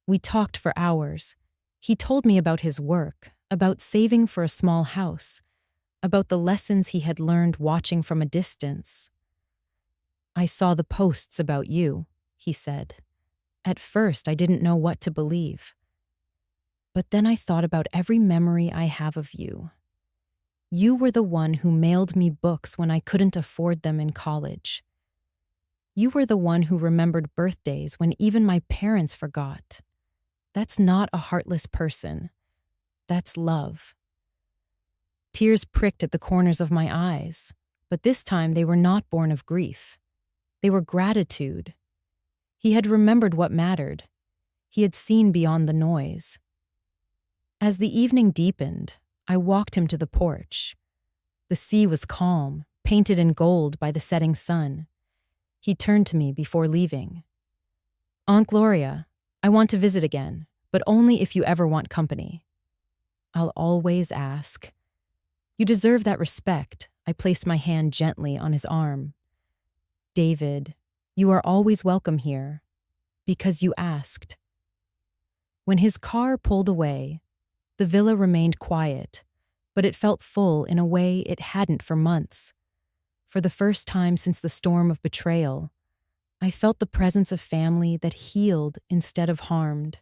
We talked for hours. He told me about his work, about saving for a small house, about the lessons he had learned watching from a distance. "I saw the posts about you," he said. "At first, I didn't know what to believe. But then I thought about every memory I have of you. You were the one who mailed me books when I couldn't afford them in college. You were the one who remembered birthdays when even my parents forgot. That's not a heartless person. That's love." Tears pricked at the corners of my eyes, but this time they were not born of grief. They were gratitude. He had remembered what mattered. He had seen beyond the noise. As the evening deepened, I walked him to the porch. The sea was calm, painted in gold by the setting sun. He turned to me before leaving. "Aunt Gloria, I want to visit again, but only if you ever want company." "I'll always ask." "You deserve that respect." I placed my hand gently on his arm. "David, you are always welcome here, because you asked." When his car pulled away, the villa remained quiet, but it felt full in a way it hadn't for months. For the first time since the storm of betrayal, I felt the presence of family that healed instead of harmed.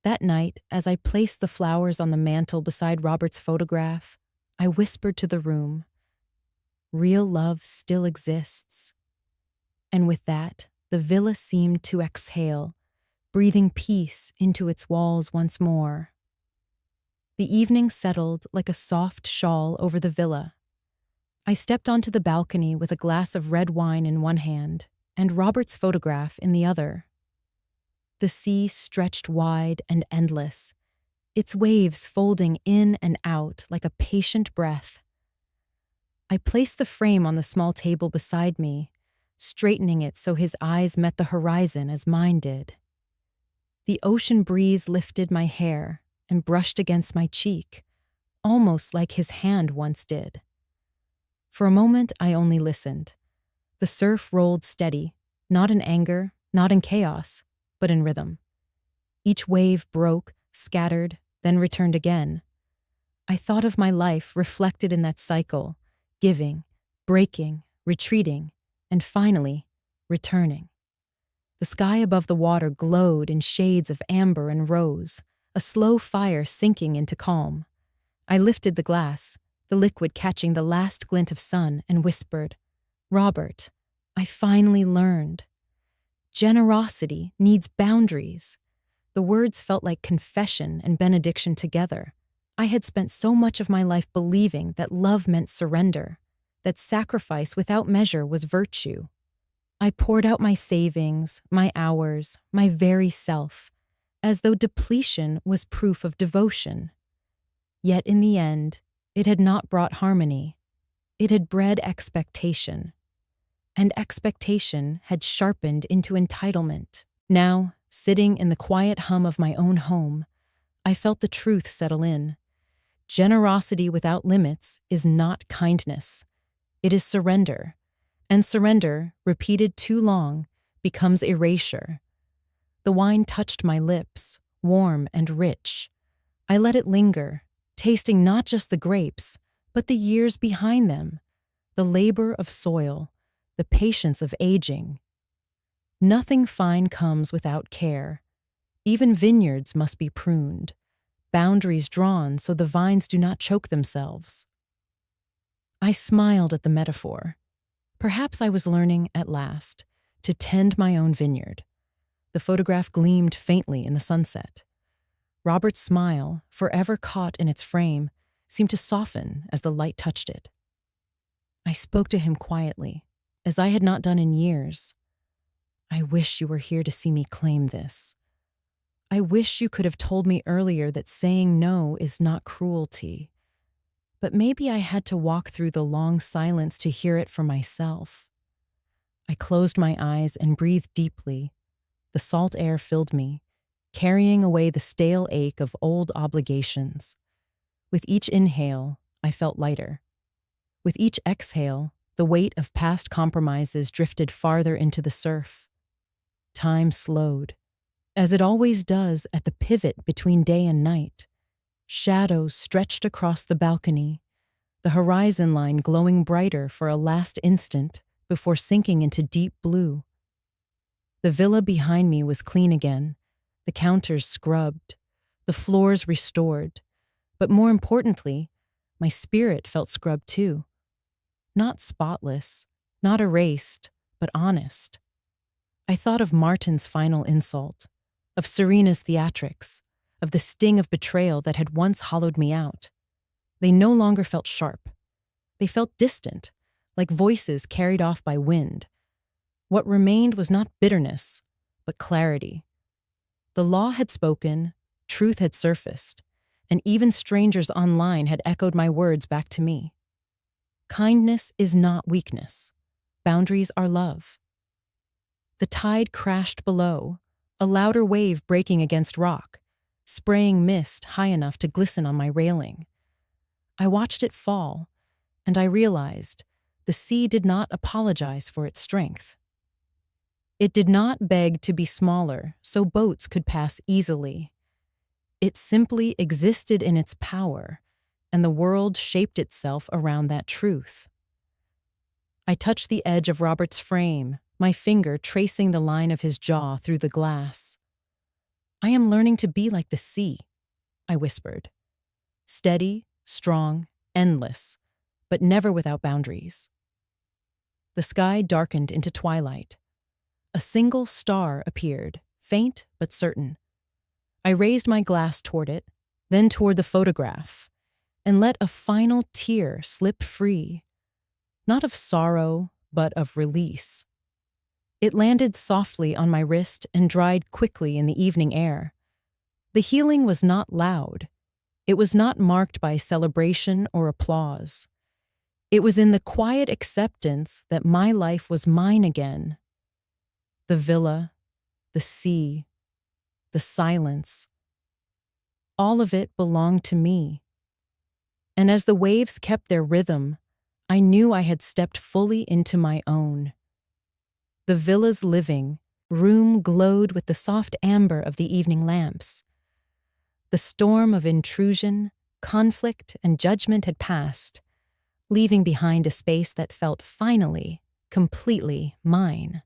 That night, as I placed the flowers on the mantel beside Robert's photograph, I whispered to the room, "Real love still exists." And with that, the villa seemed to exhale, breathing peace into its walls once more. The evening settled like a soft shawl over the villa. I stepped onto the balcony with a glass of red wine in one hand and Robert's photograph in the other. The sea stretched wide and endless, its waves folding in and out like a patient breath. I placed the frame on the small table beside me, straightening it so his eyes met the horizon as mine did. The ocean breeze lifted my hair and brushed against my cheek, almost like his hand once did. For a moment, I only listened. The surf rolled steady, not in anger, not in chaos, but in rhythm. Each wave broke, scattered, then returned again. I thought of my life reflected in that cycle, giving, breaking, retreating, and finally, returning. The sky above the water glowed in shades of amber and rose, a slow fire sinking into calm. I lifted the glass, the liquid catching the last glint of sun, and whispered, "Robert, I finally learned. Generosity needs boundaries." The words felt like confession and benediction together. I had spent so much of my life believing that love meant surrender, that sacrifice without measure was virtue. I poured out my savings, my hours, my very self, as though depletion was proof of devotion. Yet in the end, it had not brought harmony. It had bred expectation. And expectation had sharpened into entitlement. Now, sitting in the quiet hum of my own home, I felt the truth settle in. Generosity without limits is not kindness. It is surrender. And surrender, repeated too long, becomes erasure. The wine touched my lips, warm and rich. I let it linger, tasting not just the grapes, but the years behind them, the labor of soil, the patience of aging. Nothing fine comes without care. Even vineyards must be pruned, boundaries drawn so the vines do not choke themselves. I smiled at the metaphor. Perhaps I was learning, at last, to tend my own vineyard. The photograph gleamed faintly in the sunset. Robert's smile, forever caught in its frame, seemed to soften as the light touched it. I spoke to him quietly, as I had not done in years. I wish you were here to see me claim this. I wish you could have told me earlier that saying no is not cruelty. But maybe I had to walk through the long silence to hear it for myself. I closed my eyes and breathed deeply. The salt air filled me, carrying away the stale ache of old obligations. With each inhale, I felt lighter. With each exhale, the weight of past compromises drifted farther into the surf. Time slowed, as it always does at the pivot between day and night. Shadows stretched across the balcony, the horizon line glowing brighter for a last instant before sinking into deep blue. The villa behind me was clean again, the counters scrubbed, the floors restored, but more importantly, my spirit felt scrubbed too. Not spotless, not erased, but honest. I thought of Martin's final insult, of Serena's theatrics, of the sting of betrayal that had once hollowed me out. They no longer felt sharp. They felt distant, like voices carried off by wind. What remained was not bitterness, but clarity. The law had spoken, truth had surfaced, and even strangers online had echoed my words back to me. Kindness is not weakness. Boundaries are love. The tide crashed below, a louder wave breaking against rock, spraying mist high enough to glisten on my railing. I watched it fall, and I realized the sea did not apologize for its strength. It did not beg to be smaller so boats could pass easily. It simply existed in its power, and the world shaped itself around that truth. I touched the edge of Robert's frame, my finger tracing the line of his jaw through the glass. I am learning to be like the sea, I whispered. Steady, strong, endless, but never without boundaries. The sky darkened into twilight. A single star appeared, faint but certain. I raised my glass toward it, then toward the photograph, and let a final tear slip free, not of sorrow, but of release. It landed softly on my wrist and dried quickly in the evening air. The healing was not loud. It was not marked by celebration or applause. It was in the quiet acceptance that my life was mine again. The villa, the sea, the silence, all of it belonged to me. And as the waves kept their rhythm, I knew I had stepped fully into my own. The villa's living room glowed with the soft amber of the evening lamps. The storm of intrusion, conflict, and judgment had passed, leaving behind a space that felt finally, completely mine.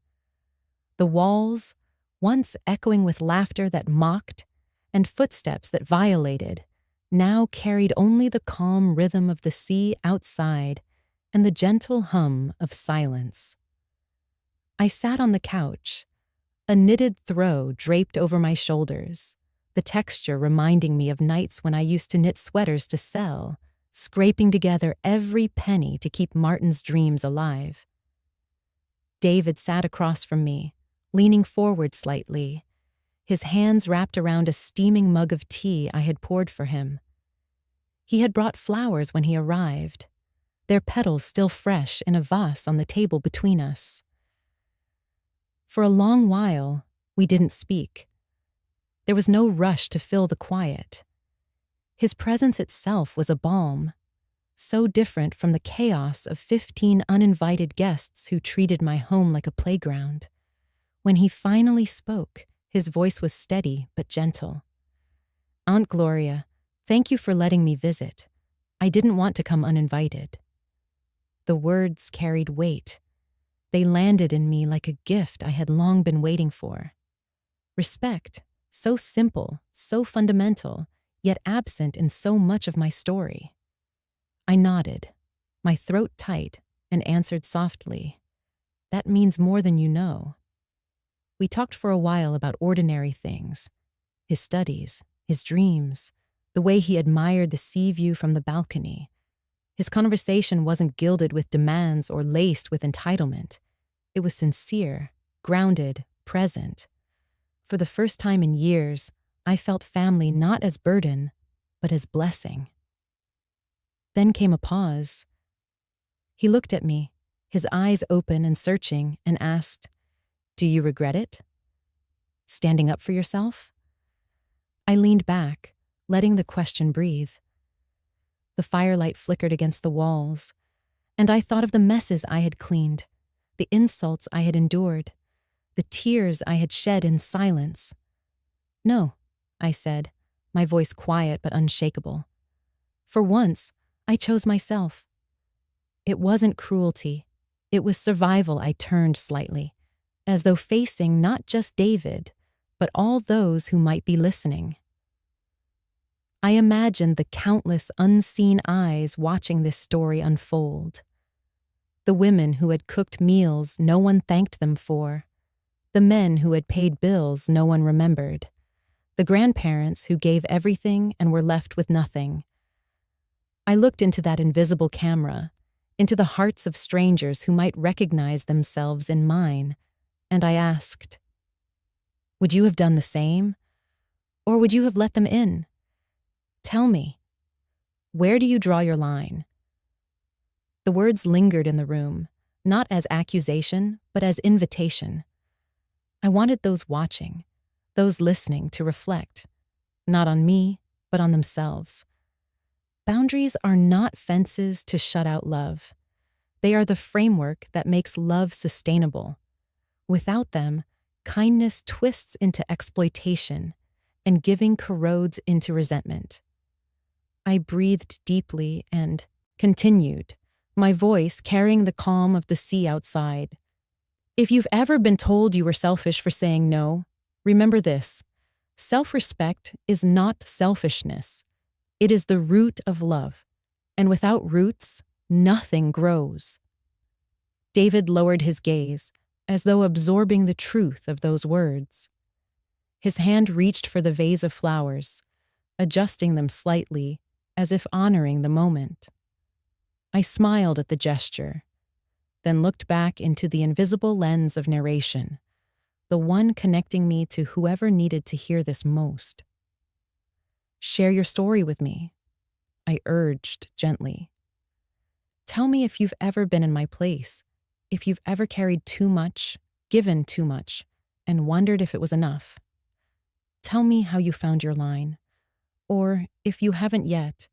The walls, once echoing with laughter that mocked and footsteps that violated, now carried only the calm rhythm of the sea outside and the gentle hum of silence. I sat on the couch, a knitted throw draped over my shoulders, the texture reminding me of nights when I used to knit sweaters to sell, scraping together every penny to keep Martin's dreams alive. David sat across from me, leaning forward slightly, his hands wrapped around a steaming mug of tea I had poured for him. He had brought flowers when he arrived, their petals still fresh in a vase on the table between us. For a long while, We didn't speak. There was no rush to fill the quiet. His presence itself was a balm, so different from the chaos of 15 uninvited guests who treated my home like a playground. When he finally spoke, his voice was steady but gentle. "Aunt Gloria, thank you for letting me visit. I didn't want to come uninvited." The words carried weight. They landed in me like a gift I had long been waiting for. Respect, so simple, so fundamental, yet absent in so much of my story. I nodded, my throat tight, and answered softly, "That means more than you know." We talked for a while about ordinary things, his studies, his dreams, the way he admired the sea view from the balcony. His conversation wasn't gilded with demands or laced with entitlement. It was sincere, grounded, present. For the first time in years, I felt family not as burden, but as blessing. Then came a pause. He looked at me, his eyes open and searching, and asked, "Do you regret it? Standing up for yourself?" I leaned back, letting the question breathe. The firelight flickered against the walls, and I thought of the messes I had cleaned, the insults I had endured, the tears I had shed in silence. "No," I said, my voice quiet but unshakable. "For once, I chose myself." It wasn't cruelty. It was survival. I turned slightly, as though facing not just David, but all those who might be listening. I imagined the countless unseen eyes watching this story unfold. The women who had cooked meals no one thanked them for. The men who had paid bills no one remembered. The grandparents who gave everything and were left with nothing. I looked into that invisible camera, into the hearts of strangers who might recognize themselves in mine, and I asked, "Would you have done the same? Or would you have let them in? Tell me, where do you draw your line?" The words lingered in the room, not as accusation, but as invitation. I wanted those watching, those listening to reflect, not on me, but on themselves. Boundaries are not fences to shut out love. They are the framework that makes love sustainable. Without them, kindness twists into exploitation, and giving corrodes into resentment. I breathed deeply and continued, my voice carrying the calm of the sea outside. "If you've ever been told you were selfish for saying no, remember this: self-respect is not selfishness. It is the root of love, and without roots, nothing grows." David lowered his gaze, as though absorbing the truth of those words. His hand reached for the vase of flowers, adjusting them slightly, as if honoring the moment. I smiled at the gesture, then looked back into the invisible lens of narration, the one connecting me to whoever needed to hear this most. "Share your story with me," I urged gently. "Tell me if you've ever been in my place, if you've ever carried too much, given too much, and wondered if it was enough. Tell me how you found your line. Or, if you haven't yet,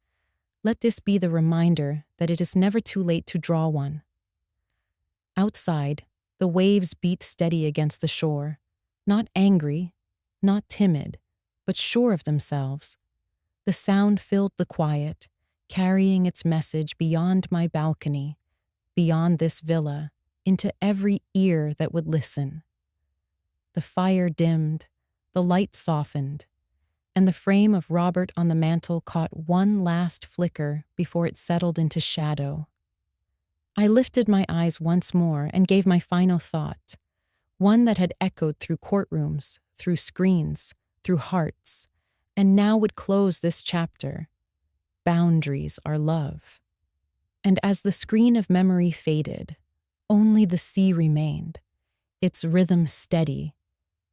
let this be the reminder that it is never too late to draw one." Outside, the waves beat steady against the shore, not angry, not timid, but sure of themselves. The sound filled the quiet, carrying its message beyond my balcony, beyond this villa, into every ear that would listen. The fire dimmed, the light softened, and the frame of Robert on the mantel caught one last flicker before it settled into shadow. I lifted my eyes once more and gave my final thought, one that had echoed through courtrooms, through screens, through hearts, and now would close this chapter. Boundaries are love. And as the screen of memory faded, only the sea remained, its rhythm steady,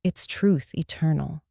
its truth eternal.